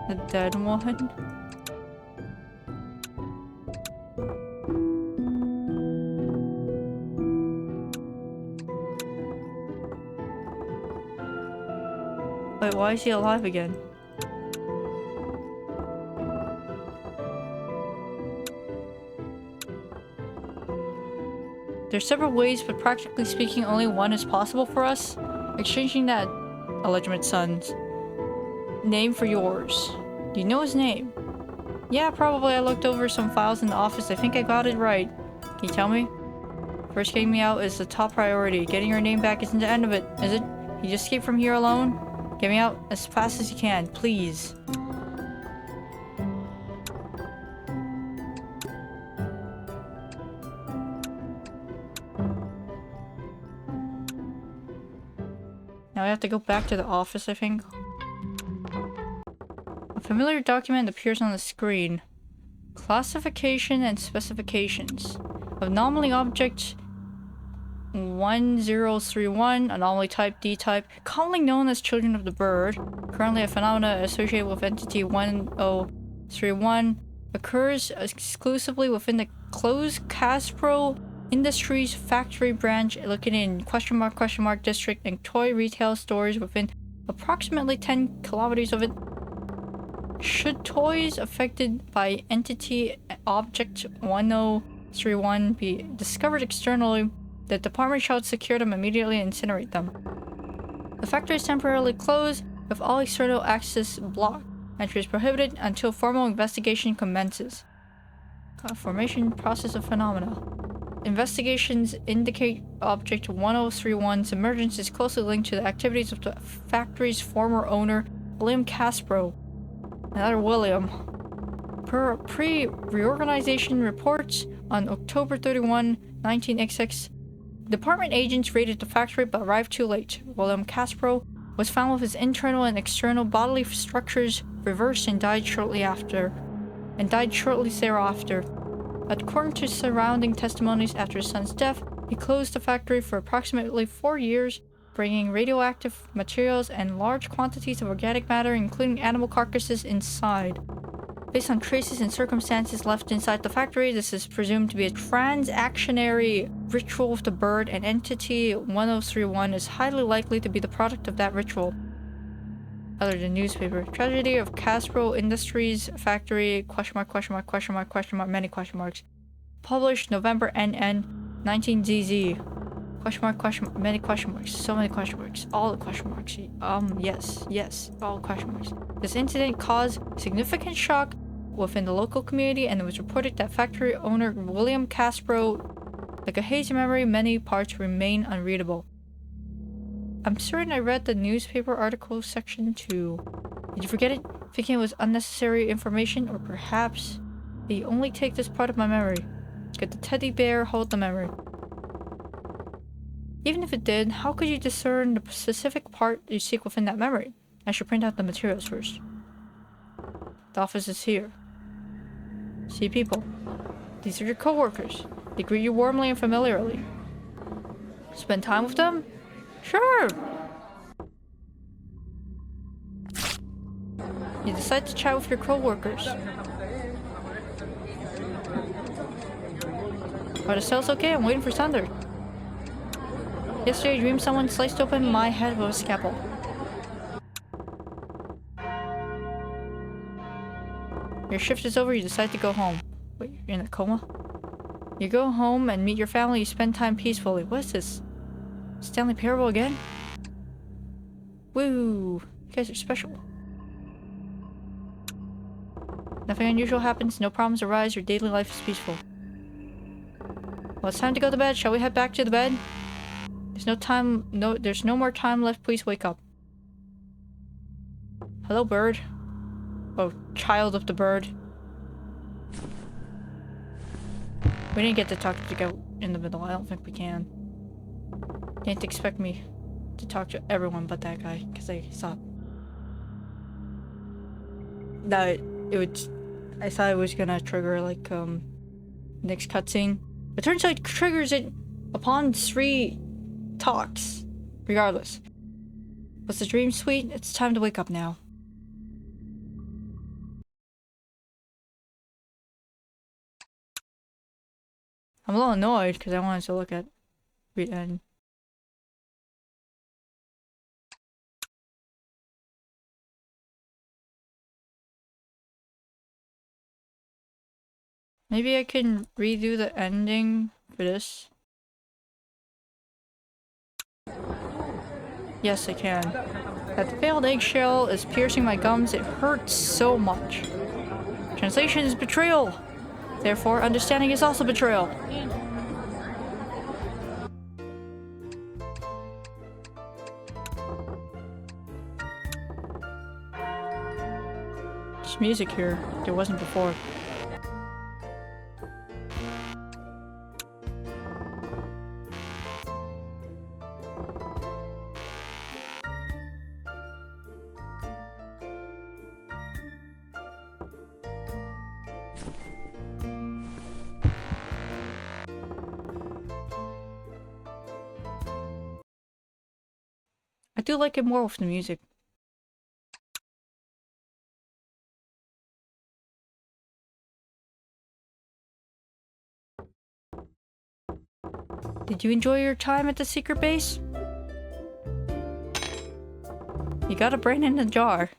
the dead one. Wait, why is he alive again? There's several ways, but practically speaking, only one is possible for us. Exchanging that illegitimate son's name for yours. Do you know his name? Yeah, probably. I looked over some files in the office. I think I got it right. Can you tell me? First, getting me out is the top priority. Getting your name back isn't the end of it, is it? You just escape from here alone? Get me out as fast as you can, please. Now I have to go back to the office, I think. A familiar document appears on the screen. Classification and specifications. Anomaly object 1031, anomaly type D-type, commonly known as children of the bird. Currently a phenomena associated with entity 1031, occurs exclusively within the closed Caspro Industries factory branch located in .. district and toy retail stores within approximately 10 kilometers of it. Should toys affected by entity object 1031 be discovered externally, the department shall secure them immediately and incinerate them. The factory is temporarily closed with all external access blocked. Entry is prohibited until formal investigation commences. Formation process of phenomena. Investigations indicate Object 1031's emergence is closely linked to the activities of the factory's former owner, William Caspro. Another William. Per pre-reorganization reports on October 31, 19XX, department agents raided the factory but arrived too late. William Caspro was found with his internal and external bodily structures reversed and died shortly thereafter. According to surrounding testimonies after his son's death, he closed the factory for approximately 4 years, bringing radioactive materials and large quantities of organic matter, including animal carcasses, inside. Based on traces and circumstances left inside the factory, this is presumed to be a transactionary ritual with the bird, and entity 1031 is highly likely to be the product of that ritual. Other than newspaper. Tragedy of Caspro Industries Factory, many question marks. Published November NN, 19ZZ. Many question marks. So many question marks. All the question marks. Yes, all question marks. This incident caused significant shock within the local community, and it was reported that factory owner William Caspro, like a hazy memory, many parts remain unreadable. I'm certain I read the newspaper article section too. Did you forget it? Thinking it was unnecessary information, or perhaps that you only take this part of my memory? Could the teddy bear hold the memory? Even if it did, how could you discern the specific part you seek within that memory? I should print out the materials first. The office is here. See people. These are your co-workers. They greet you warmly and familiarly. Spend time with them? Sure! You decide to chat with your co-workers. Are the cells okay? I'm waiting for Thunder. Yesterday I dreamed someone sliced open my head with a scalpel. Your shift is over, you decide to go home. Wait, you're in a coma? You go home and meet your family, you spend time peacefully. What is this? Stanley Parable again? Woo! You guys are special. Nothing unusual happens, no problems arise, your daily life is peaceful. Well, it's time to go to bed. Shall we head back to the bed? There's no more time left. Please wake up. Hello, bird. Oh, child of the bird. We didn't get to talk in the middle. I don't think we can. Can't expect me to talk to everyone but that guy, because I saw that it would. I thought it was gonna trigger like next cutscene. It turns out it triggers it upon 3 talks. Regardless. Was the dream sweet? It's time to wake up now. I'm a little annoyed because I wanted to look at the end. Maybe I can redo the ending for this. Yes, I can. That failed eggshell is piercing my gums. It hurts so much. Translation is betrayal. Therefore, understanding is also betrayal. There's music here. There wasn't before. I do like it more with the music. Did you enjoy your time at the secret base? You got a brain in a jar.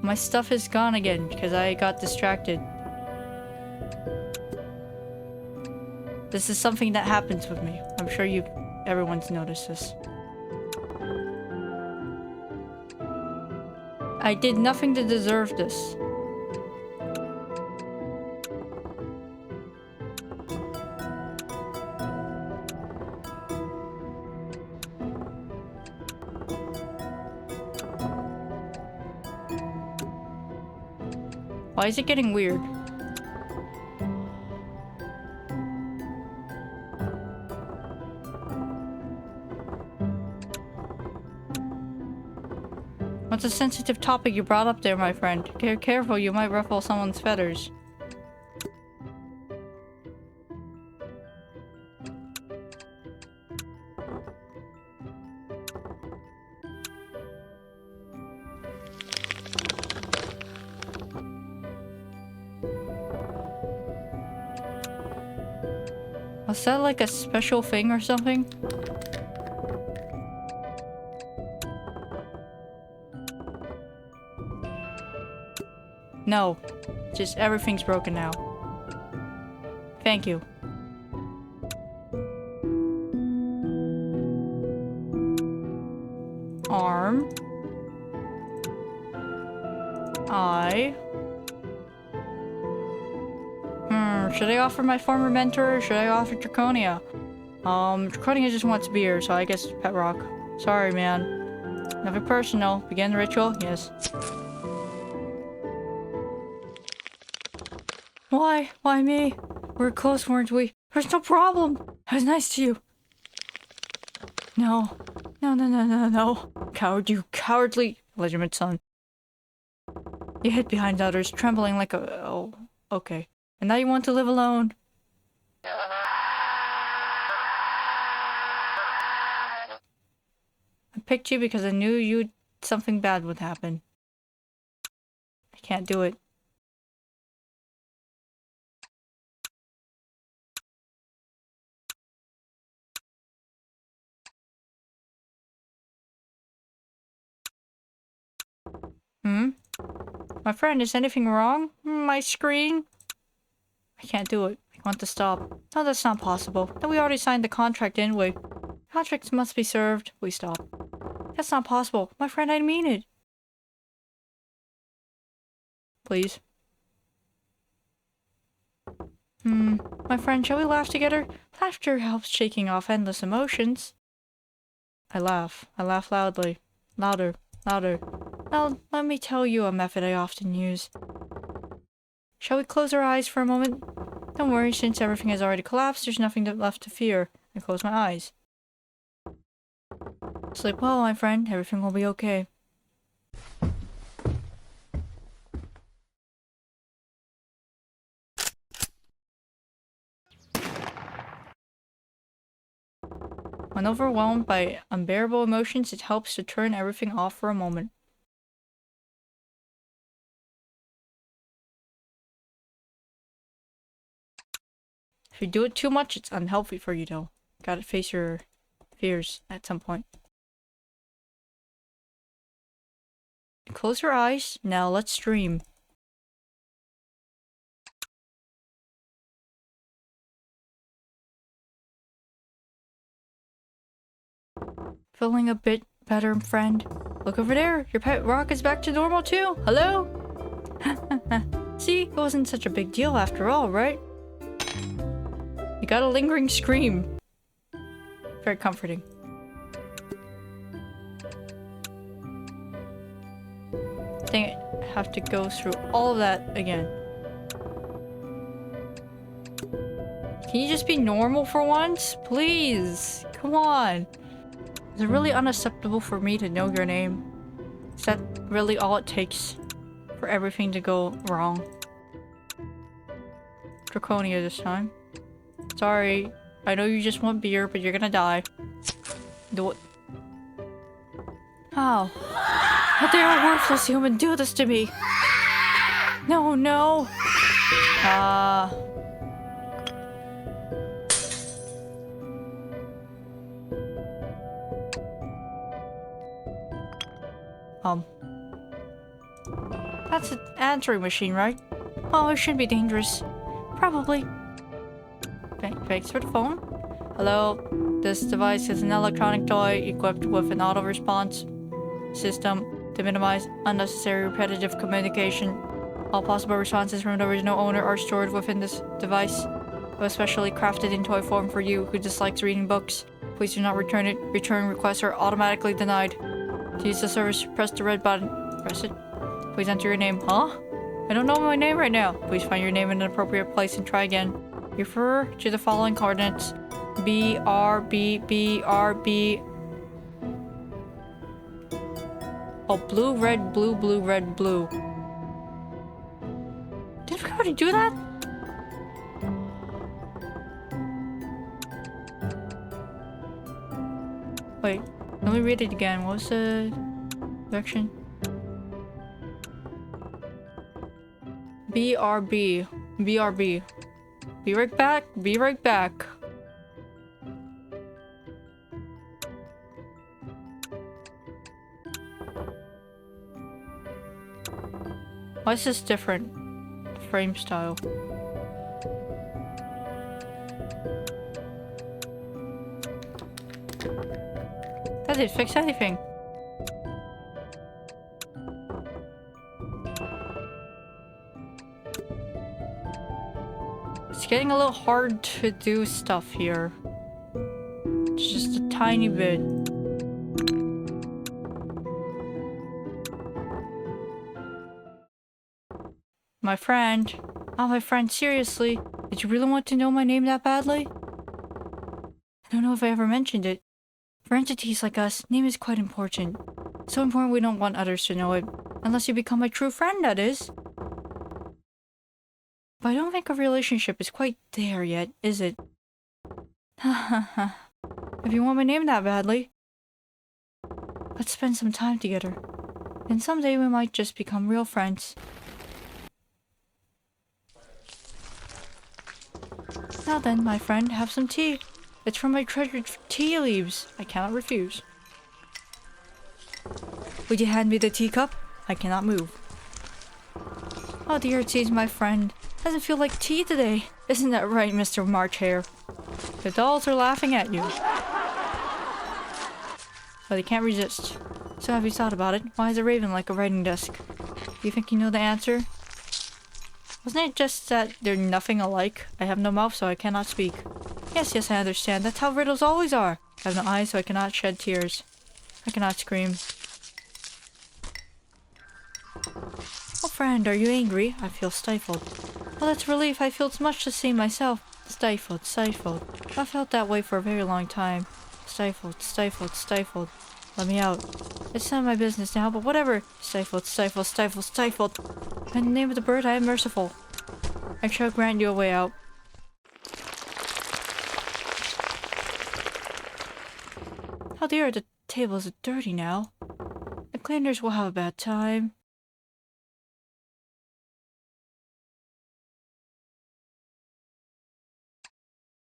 My stuff is gone again because I got distracted. This is something that happens with me. I'm sure everyone's noticed this. I did nothing to deserve this. Why is it getting weird? What's a sensitive topic you brought up there, my friend? Careful, you might ruffle someone's feathers. Was that like a special thing or something? No. Just everything's broken now. Thank you. Arm. Eye. Should I offer my former mentor or should I offer Draconia? Draconia just wants beer, so I guess Pet Rock. Sorry, man. Nothing personal. Begin the ritual? Yes. Why? Why me? We're close, weren't we? There's no problem. I was nice to you. No. No. Coward, you cowardly legitimate son. You hid behind others, trembling like a... Oh, okay. And now you want to live alone. I picked you because I knew something bad would happen. I can't do it. My friend, is anything wrong? My screen? I can't do it. I want to stop. No, that's not possible. No, we already signed the contract, didn't we? Contracts must be served. We stop. That's not possible. My friend, I mean it. Please. My friend, shall we laugh together? Laughter helps shaking off endless emotions. I laugh. I laugh loudly. Louder. Now, let me tell you a method I often use. Shall we close our eyes for a moment? Don't worry, since everything has already collapsed, there's nothing left to fear. I close my eyes. Sleep well, my friend. Everything will be okay. When overwhelmed by unbearable emotions, it helps to turn everything off for a moment. If you do it too much, it's unhealthy for you though. Gotta face your fears at some point. Close your eyes. Now let's dream. Feeling a bit better, friend? Look over there. Your pet rock is back to normal too. Hello? See, it wasn't such a big deal after all, right? You got a lingering scream. Very comforting. Dang it, I have to go through all of that again. Can you just be normal for once? Please, come on. Is it really unacceptable for me to know your name? Is that really all it takes for everything to go wrong? Draconia this time. Sorry, I know you just want beer, but you're gonna die. Do it. How? How dare a worthless human do this to me? No, no. That's an answering machine, right? Oh, it should be dangerous. Probably. Thanks for the phone. Hello. This device is an electronic toy equipped with an auto-response system to minimize unnecessary repetitive communication. All possible responses from the original owner are stored within this device. It was specially crafted in toy form for you who dislikes reading books. Please do not return it. Return requests are automatically denied. To use the service, press the red button. Press it. Please enter your name. Huh? I don't know my name right now. Please find your name in an appropriate place and try again. Refer to the following coordinates. BRB. Oh, blue, red, blue, blue, red, blue. Did we already do that? Wait, let me read it again. What was the direction? BRB. BRB. Be right back. Be right back. Why is this different? Frame style. That didn't fix anything. It's getting a little hard to do stuff here. Just a tiny bit. My friend. Oh, my friend, seriously? Did you really want to know my name that badly? I don't know if I ever mentioned it. For entities like us, name is quite important. So important we don't want others to know it. Unless you become my true friend, that is. But I don't think our relationship is quite there yet, is it? If you want my name that badly, let's spend some time together. And someday we might just become real friends. Now then, my friend, have some tea. It's from my treasured tea leaves. I cannot refuse. Would you hand me the teacup? I cannot move. Oh dear, it seems my friend doesn't feel like tea today. Isn't that right, Mr. March Hare? The dolls are laughing at you. But they can't resist. So have you thought about it? Why is a raven like a writing desk? Do you think you know the answer? Wasn't it just that they're nothing alike? I have no mouth, so I cannot speak. Yes, I understand. That's how riddles always are. I have no eyes, so I cannot shed tears. I cannot scream. Oh, friend, are you angry? I feel stifled. Oh, that's relief. I feel much the same myself. Stifled, stifled. I felt that way for a very long time. Stifled, stifled, stifled. Let me out. It's none of my business now, but whatever. Stifled, stifled, stifled, stifled. In the name of the bird, I am merciful. I shall grant you a way out. How dear, the table is dirty now. The cleaners will have a bad time.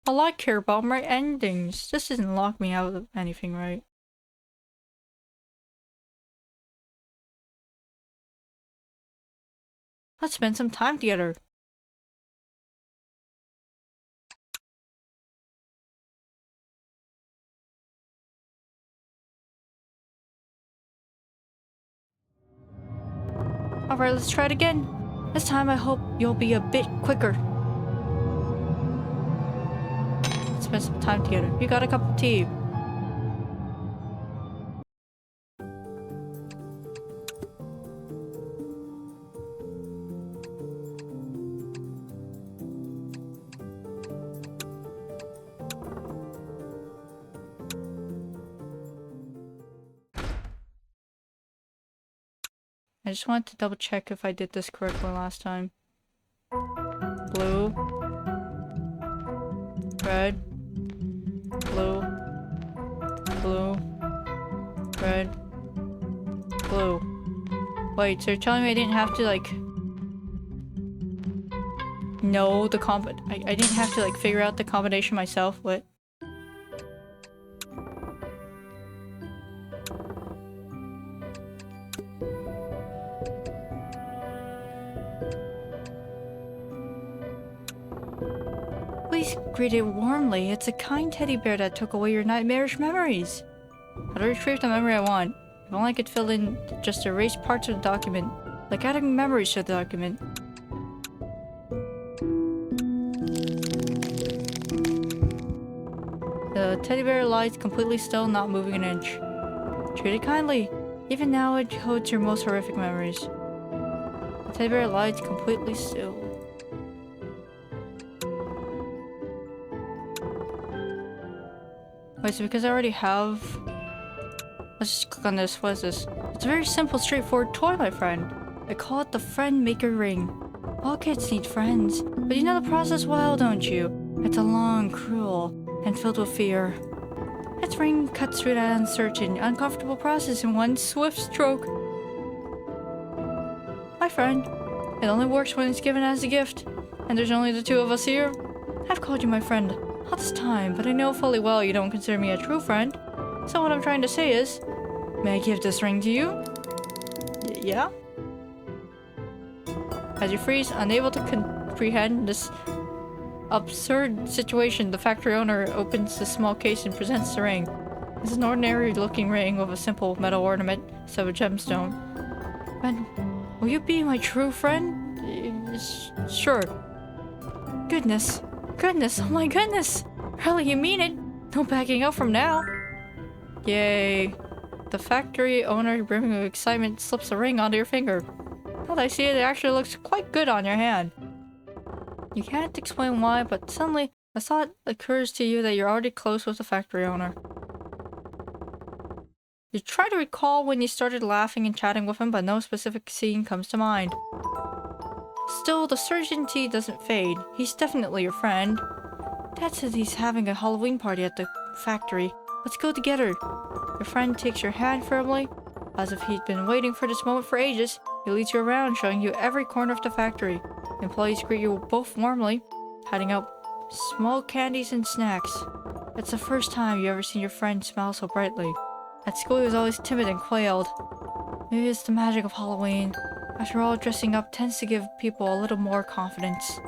All I care about my endings. This doesn't lock me out of anything, right? Let's spend some time together. Alright, let's try it again. This time I hope you'll be a bit quicker. Let's spend some time together. You got a cup of tea. I just wanted to double check if I did this correctly last time. Blue. Red. Blue. Blue. Red. Blue. Wait, so you're telling me I didn't have to, like... know the I didn't have to, like, figure out the combination myself? What? Please greet it warmly. It's a kind teddy bear that took away your nightmarish memories. How to retrieve the memory I want? If only I could fill in just erase parts of the document, like adding memories to the document. The teddy bear lies completely still, not moving an inch. Treat it kindly. Even now, it holds your most horrific memories. The teddy bear lies completely still. Wait, so because I already have... Let's just click on this. What is this? It's a very simple, straightforward toy, my friend. I call it the Friend Maker Ring. All kids need friends, but you know the process well, don't you? It's a long, cruel, and filled with fear. Its ring cuts through that uncertain, uncomfortable process in one swift stroke. My friend, it only works when it's given as a gift, and there's only the two of us here. I've called you my friend all this time, but I know fully well you don't consider me a true friend. So what I'm trying to say is, may I give this ring to you? Yeah? As you freeze, unable to comprehend this absurd situation, the factory owner opens the small case and presents the ring. It's an ordinary looking ring with a simple metal ornament instead of a gemstone. And will you be my true friend? Sure. Goodness. Goodness, oh my goodness! Really, you mean it? No backing up from now. Yay. The factory owner, brimming with excitement, slips a ring onto your finger. Now that I see it, it actually looks quite good on your hand. You can't explain why, but suddenly a thought occurs to you that you're already close with the factory owner. You try to recall when you started laughing and chatting with him, but no specific scene comes to mind. Still, the certainty doesn't fade. He's definitely your friend. Dad says he's having a Halloween party at the factory. Let's go together. Your friend takes your hand firmly. As if he'd been waiting for this moment for ages, he leads you around, showing you every corner of the factory. Employees greet you both warmly, handing out small candies and snacks. It's the first time you ever seen your friend smile so brightly. At school, he was always timid and quailed. Maybe it's the magic of Halloween. After all, dressing up tends to give people a little more confidence.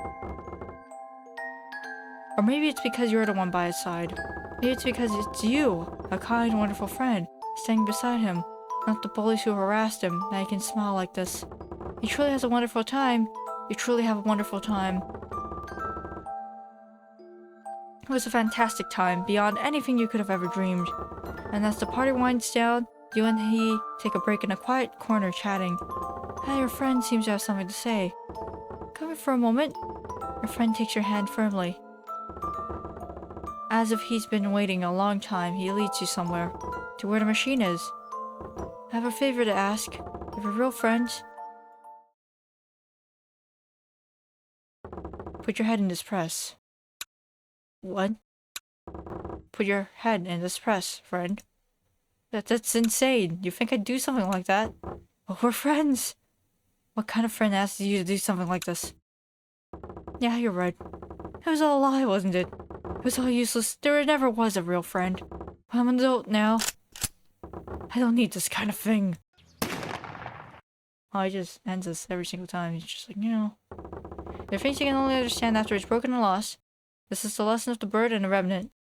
Or maybe it's because you're the one by his side. Maybe it's because it's you, a kind, wonderful friend, standing beside him, not the bullies who harassed him, that he can smile like this. He truly has a wonderful time. You truly have a wonderful time. It was a fantastic time, beyond anything you could have ever dreamed. And as the party winds down, you and he take a break in a quiet corner chatting. Your friend seems to have something to say. Come here for a moment. Your friend takes your hand firmly. As if he's been waiting a long time, he leads you somewhere. To where the machine is. I have a favor to ask. If we're real friends, put your head in this press. What? Put your head in this press, friend. That's insane. You think I'd do something like that? But we're friends. What kind of friend asks you to do something like this? Yeah, you're right. It was all a lie, wasn't it? It was all useless. There never was a real friend. I'm an adult now. I don't need this kind of thing. Oh, he just ends this every single time. He's just like, you know. There are things you can only understand after it's broken and lost. This is the lesson of the bird and the remnant.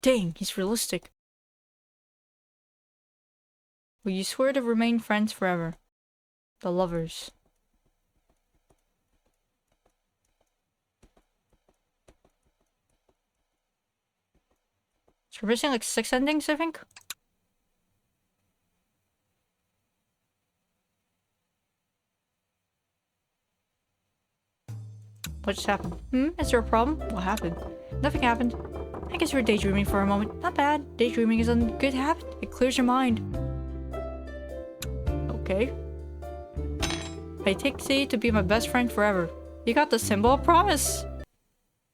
Dang, he's realistic. Will you swear to remain friends forever? The lovers. So we're missing like 6 endings, I think? What just happened? Is there a problem? What happened? Nothing happened. I guess you were daydreaming for a moment. Not bad. Daydreaming is a good habit. It clears your mind. Okay. I take C to be my best friend forever. You got the symbol of promise.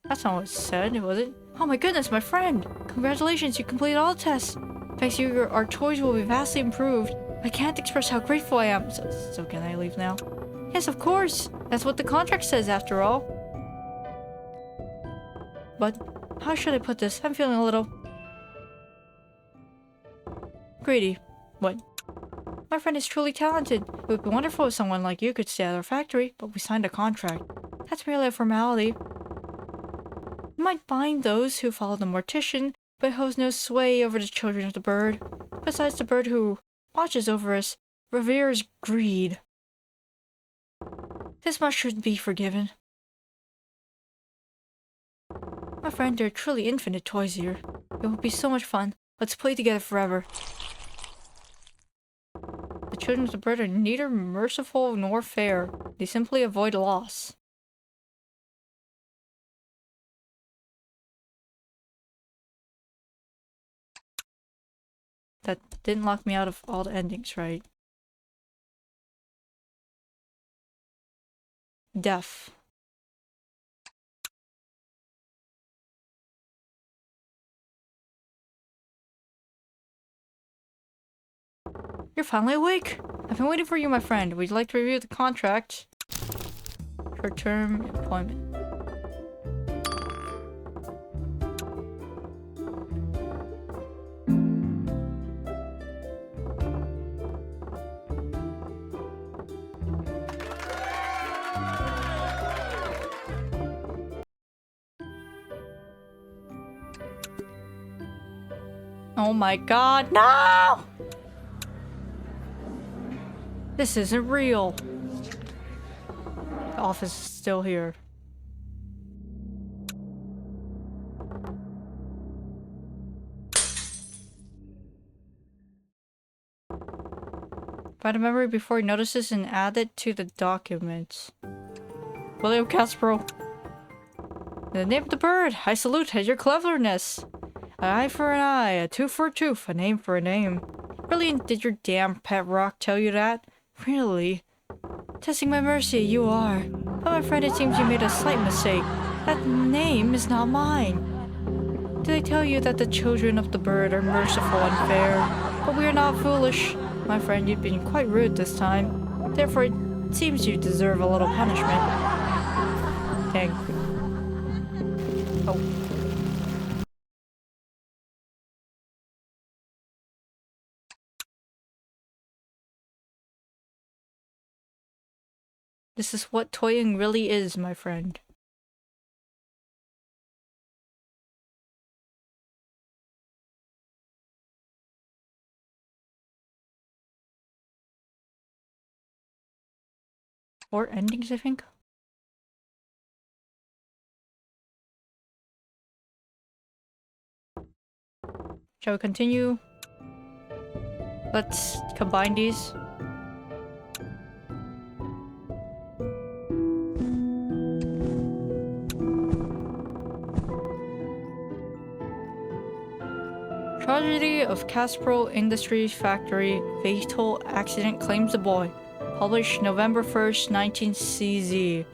That's not what it said, was it? Oh my goodness, my friend! Congratulations, you completed all the tests. Thanks to you, our toys will be vastly improved. I can't express how grateful I am. So can I leave now? Yes, of course. That's what the contract says, after all. But how should I put this? I'm feeling a little greedy. What? My friend is truly talented. It would be wonderful if someone like you could stay at our factory, but we signed a contract. That's merely a formality. You might bind those who follow the mortician, but holds no sway over the children of the bird. Besides, the bird who watches over us reveres greed. This much should be forgiven. My friend, there are truly infinite toys here. It will be so much fun. Let's play together forever. The children of the bird are neither merciful nor fair. They simply avoid loss. That didn't lock me out of all the endings, right? Death. You're finally awake! I've been waiting for you, my friend. Would you like to review the contract? Short-term employment. Oh my god, no! This isn't real. The office is still here. Find a memory before he notices and add it to the documents. William Caspero. In the name of the bird, I salute your cleverness. An eye for an eye, a tooth for a tooth, a name for a name. Really, did your damn pet rock tell you that? Really? Testing my mercy, you are. But my friend, it seems you made a slight mistake. That name is not mine. Did I tell you that the children of the bird are merciful and fair? But we are not foolish. My friend, you've been quite rude this time. Therefore, it seems you deserve a little punishment. Dang. Oh. This is what toying really is, my friend. Four endings, I think? Shall we continue? Let's combine these. Tragedy of Caspro Industries Factory Fatal Accident Claims the Boy. Published November 1st, 19CZ.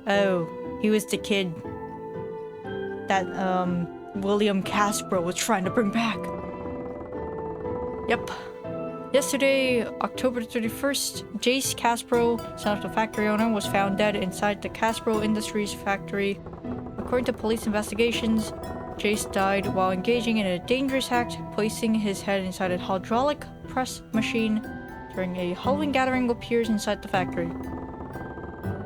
Oh, he was the kid that, William Caspro was trying to bring back. Yep. Yesterday, October 31st, Jace Caspro, son of the factory owner, was found dead inside the Caspro Industries factory. According to police investigations, Jace died while engaging in a dangerous act, placing his head inside a hydraulic press machine during a Halloween gathering with peers inside the factory.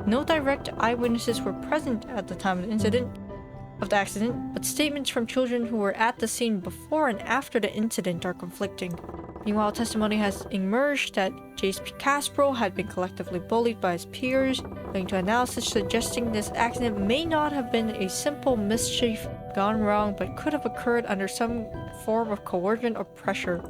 No direct eyewitnesses were present at the time of the accident, but statements from children who were at the scene before and after the incident are conflicting. Meanwhile, testimony has emerged that Jace Caspro had been collectively bullied by his peers, leading to analysis suggesting this accident may not have been a simple mischief gone wrong, but could have occurred under some form of coercion or pressure.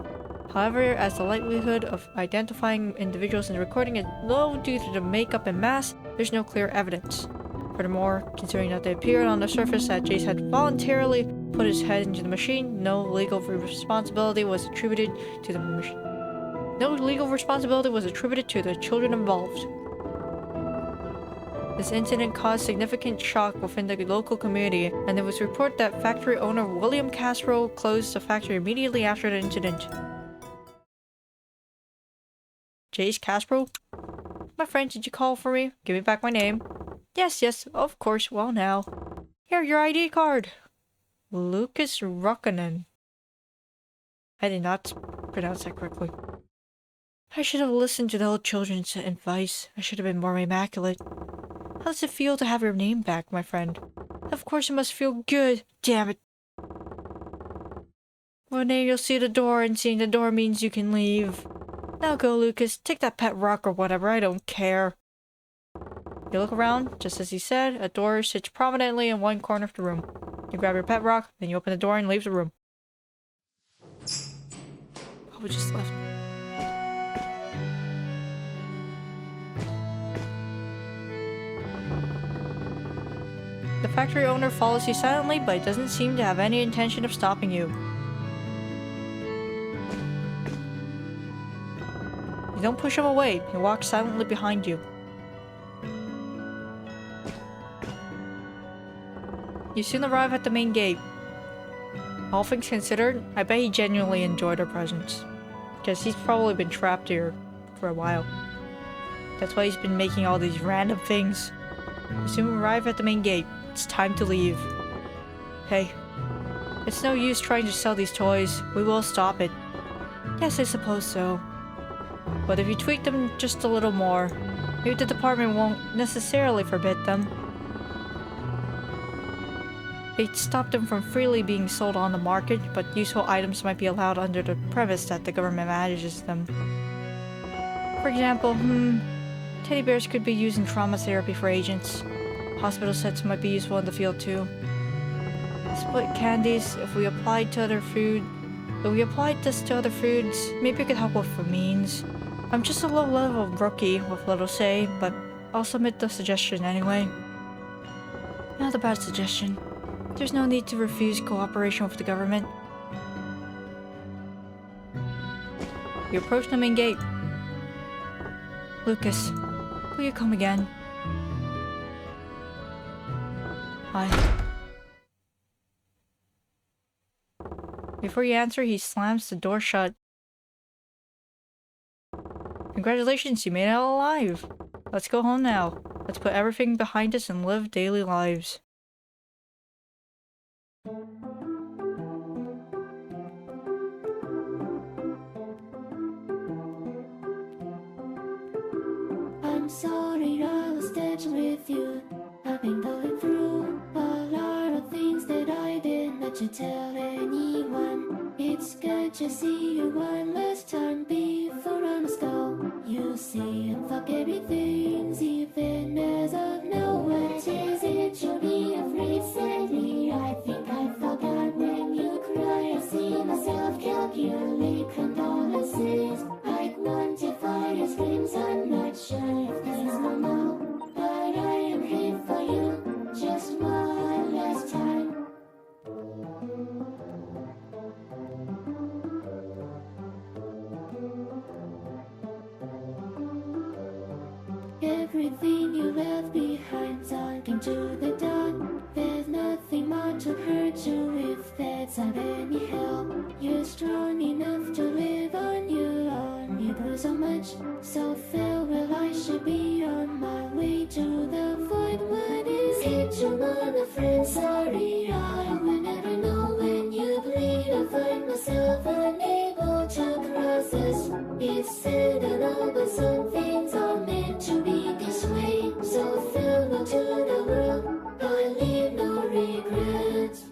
However, as the likelihood of identifying individuals in the recording is low due to the makeup and mask, there's no clear evidence. Furthermore, considering that they appeared on the surface that Jace had voluntarily put his head into the machine, no legal responsibility was attributed to the machine. No legal responsibility was attributed to the children involved. This incident caused significant shock within the local community, and it was reported that factory owner William Caspro closed the factory immediately after the incident. Jace Caspro? My friend, did you call for me? Give me back my name. Yes, of course. Well now. Here, your ID card. Lucas Rockanen. I did not pronounce that correctly. I should have listened to the old children's advice. I should have been more immaculate. How does it feel to have your name back, my friend? Of course it must feel good. Damn it. One day you'll see the door, and seeing the door means you can leave. Now go, Lucas. Take that pet rock or whatever. I don't care. You look around, just as he said, a door sits prominently in one corner of the room. You grab your pet rock, then you open the door and leave the room. Oh, we just left. The factory owner follows you silently, but doesn't seem to have any intention of stopping you. You don't push him away, he walks silently behind you. You soon arrive at the main gate. All things considered, I bet he genuinely enjoyed our presence. Because he's probably been trapped here for a while. That's why he's been making all these random things. You soon arrive at the main gate. It's time to leave. Hey, it's no use trying to sell these toys. We will stop it. Yes, I suppose so. But if you tweak them just a little more, maybe the department won't necessarily forbid them. They'd stop them from freely being sold on the market, but useful items might be allowed under the premise that the government manages them. For example, teddy bears could be used in trauma therapy for agents. Hospital sets might be useful in the field too. Split candies, if we applied this to other foods, maybe it could help with famines. I'm just a low-level rookie with little say, but I'll submit the suggestion anyway. Not a bad suggestion. There's no need to refuse cooperation with the government. You approach the main gate. Lucas, will you come again? Hi. Before you answer, he slams the door shut. Congratulations, you made it out alive. Let's go home now. Let's put everything behind us and live daily lives.
I'm sorry I was dead with you. I've been going through a lot of things that I didn't let you tell anyone. It's good to see you one last time before I must go. You see and fuck everything's even as of now. What is it you'll be afraid sadly? I think I forgot when you cry. I see myself calculate condolences. walking to the dawn. There's nothing more to hurt you if that's not any help. You're strong enough to live on your own. You do so much, so farewell. I should be on my way to the void. What is it you wanna, friend? Sorry, I will never know when you bleed. I find myself unable to process. It's sad and all, but some things are meant to be this way. So farewell to the world, I leave no regrets.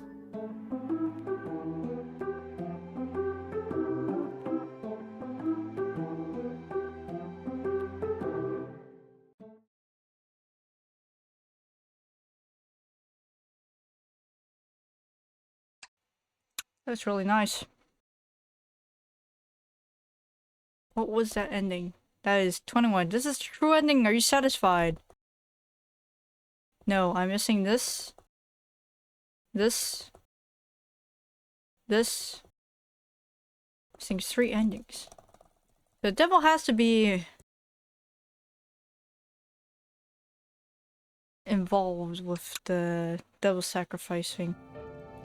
That's really nice. What was that ending? That is 21. This is the true ending. Are you satisfied? No, I'm missing this. This. This. Missing 3 endings. The devil has to be involved with the devil sacrificing.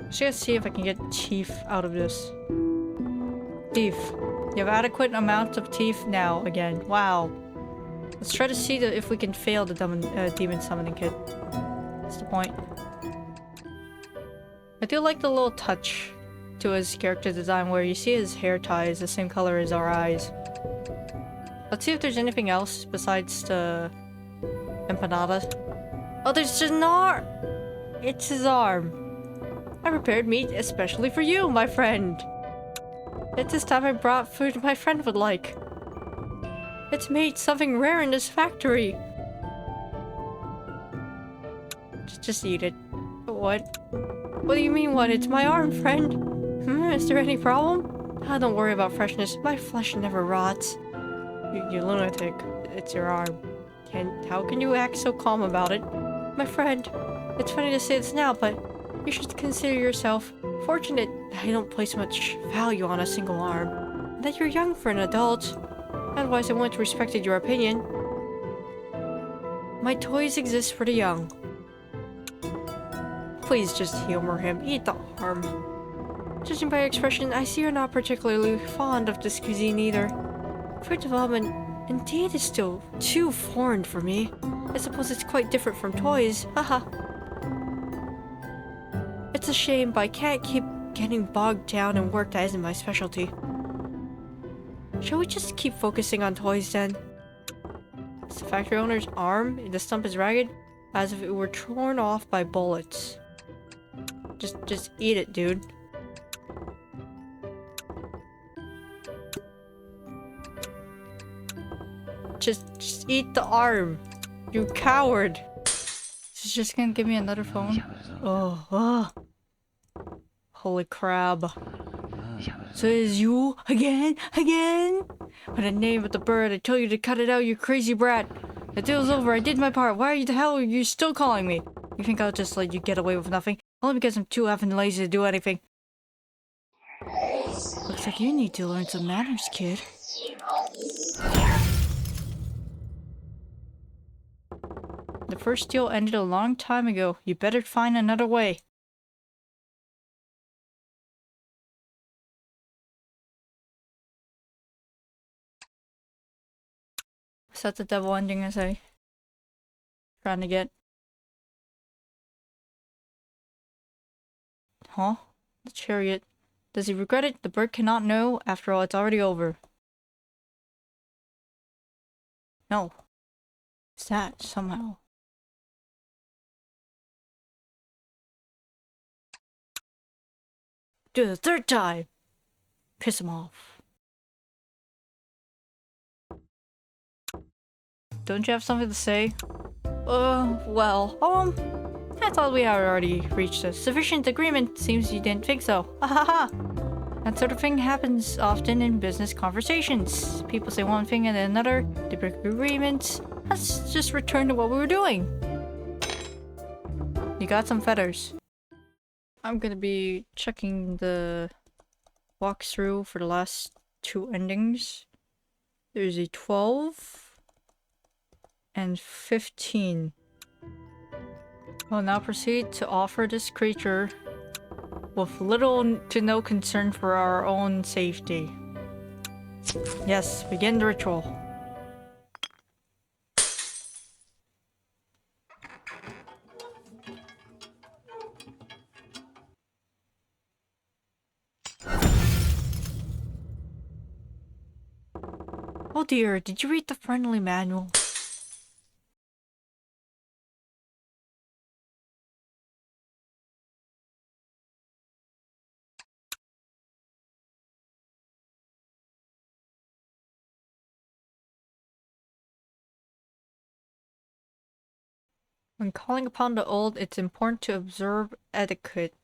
Just gotta see if I can get teeth out of this. Teeth. You have adequate amount of teeth now again. Wow. Let's try to see if we can fail the demon summoning kit. That's the point. I do like the little touch to his character design where you see his hair tie is the same color as our eyes. Let's see if there's anything else besides the empanada. Oh, there's an arm! It's his arm. I prepared meat especially for you, my friend. At this time I brought food my friend would like. It's made something rare in this factory. Just eat it. What? What do you mean what? It's my arm, friend. Is there any problem? Ah, don't worry about freshness. My flesh never rots. You lunatic. It's your arm. How can you act so calm about it? My friend, it's funny to say this now, but you should consider yourself fortunate that I don't place much value on a single arm. And that you're young for an adult. Otherwise I wouldn't have respected your opinion. My toys exist for the young. Please just humor him. Eat the arm. Judging by your expression, I see you're not particularly fond of this cuisine either. Food development indeed is still too foreign for me. I suppose it's quite different from toys. Haha. It's a shame, but I can't keep getting bogged down in work that isn't my specialty. Shall we just keep focusing on toys then? It's the factory owner's arm. The stump is ragged, as if it were torn off by bullets. Just eat it, dude. Just eat the arm. You coward. She's just gonna give me another phone. Oh. Holy crab. So it's you again? By the name of the bird, I told you to cut it out, you crazy brat. The deal's over, I did my part. Why the hell are you still calling me? You think I'll just let you get away with nothing? Only because I'm too effing lazy to do anything. Looks like you need to learn some manners, kid. The first deal ended a long time ago. You better find another way. Is that the devil ending as I trying to get? Huh? The chariot. Does he regret it? The bird cannot know. After all, it's already over. No. It's that, somehow. Do it the third time! Piss him off. Don't you have something to say? Well, I thought we had already reached a sufficient agreement. Seems you didn't think so. Ha. That sort of thing happens often in business conversations. People say one thing and then another. They break agreements. Let's just return to what we were doing. You got some feathers. I'm gonna be checking the walkthrough for the last 2 endings. There's a 12 and 15. We'll now proceed to offer this creature with little to no concern for our own safety. Yes, begin the ritual. Oh dear, did you read the friendly manual? When calling upon the old, it's important to observe etiquette.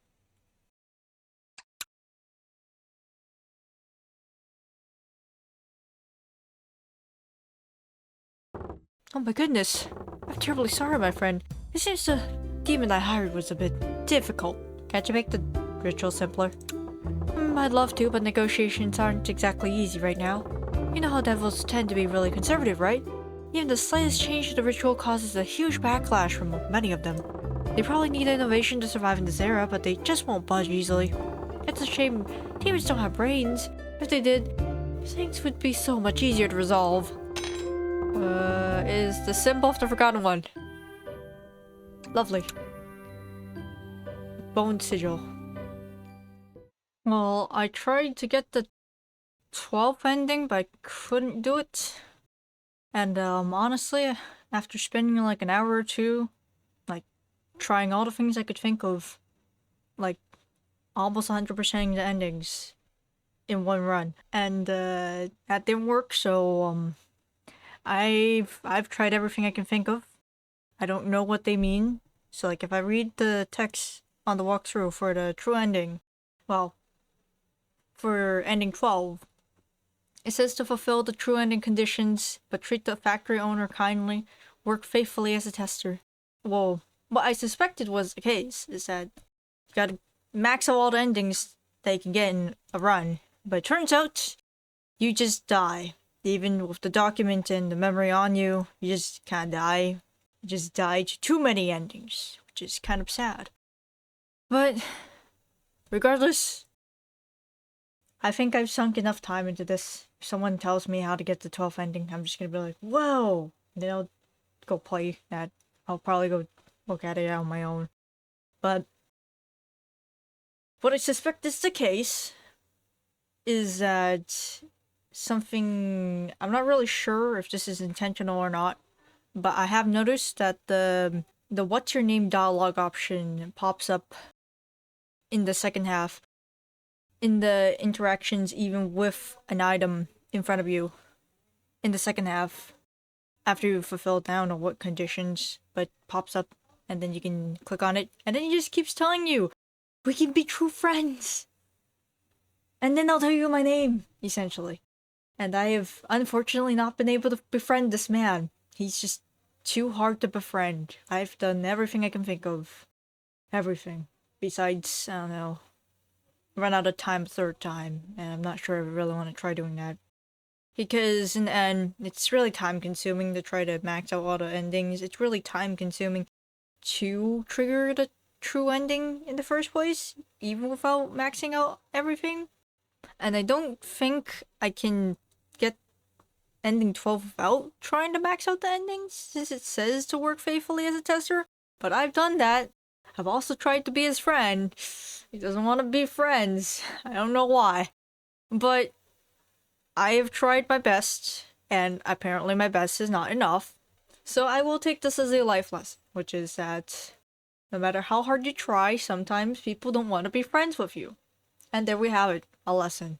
Oh my goodness. I'm terribly sorry, my friend. It seems the demon I hired was a bit difficult. Can't you make the ritual simpler? I'd love to, but negotiations aren't exactly easy right now. You know how devils tend to be really conservative, right? Even the slightest change to the ritual causes a huge backlash from many of them. They probably need innovation to survive in this era, but they just won't budge easily. It's a shame demons don't have brains. If they did, things would be so much easier to resolve. Is the symbol of the Forgotten One. Lovely. Bone sigil. Well, I tried to get the 12th ending, but I couldn't do it. And, honestly, after spending like an hour or two, like, trying all the things I could think of, like, almost 100%ing the endings in one run. And, that didn't work, so, I've tried everything I can think of. I don't know what they mean. So, like, if I read the text on the walkthrough for the true ending, well, for ending 12, it says to fulfill the true ending conditions, but treat the factory owner kindly, work faithfully as a tester. Well, what I suspected was the case, is that you gotta max out all the endings that you can get in a run. But it turns out, you just die. Even with the document and the memory on you, you just kinda die. You just die to too many endings, which is kind of sad. But, regardless, I think I've sunk enough time into this. If someone tells me how to get the 12th ending, I'm just gonna be like, whoa! And then I'll go play that. I'll probably go look at it on my own. But what I suspect is the case is that something... I'm not really sure if this is intentional or not, but I have noticed that the what's your name dialogue option pops up in the second half. In the interactions even with an item in front of you in the second half after you fulfill down on what conditions, but pops up and then you can click on it and then it just keeps telling you we can be true friends and then I'll tell you my name, essentially. And I have unfortunately not been able to befriend this man. He's just too hard to befriend. I've done everything I can think of. Everything. Besides, I don't know, run out of time a third time, and I'm not sure I really want to try doing that. Because in the end, it's really time consuming to try to max out all the endings. It's really time consuming to trigger the true ending in the first place, even without maxing out everything. And I don't think I can get ending 12 without trying to max out the endings, since it says to work faithfully as a tester. But I've done that. I've also tried to be his friend. He doesn't want to be friends. I don't know why. But I have tried my best, and apparently my best is not enough. So I will take this as a life lesson, which is that no matter how hard you try, sometimes people don't want to be friends with you. And there we have it, a lesson.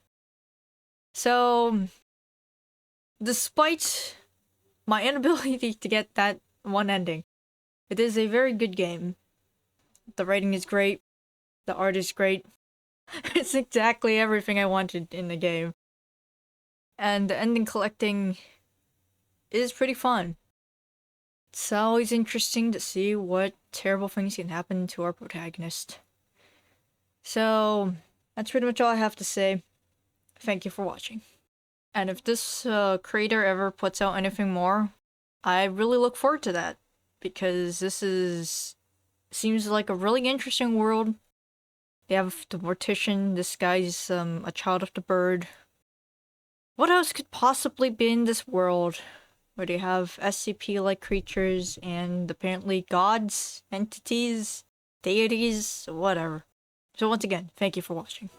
So, despite my inability to get that one ending, it is a very good game. The writing is great. The art is great. It's exactly everything I wanted in the game. And the ending collecting is pretty fun. It's always interesting to see what terrible things can happen to our protagonist. So, that's pretty much all I have to say. Thank you for watching. And if this creator ever puts out anything more, I really look forward to that. Because this is Seems like a really interesting world. They have the mortician disguised a child of the bird. What else could possibly be in this world where they have SCP-like creatures and apparently gods, entities, deities, whatever. So once again, thank you for watching.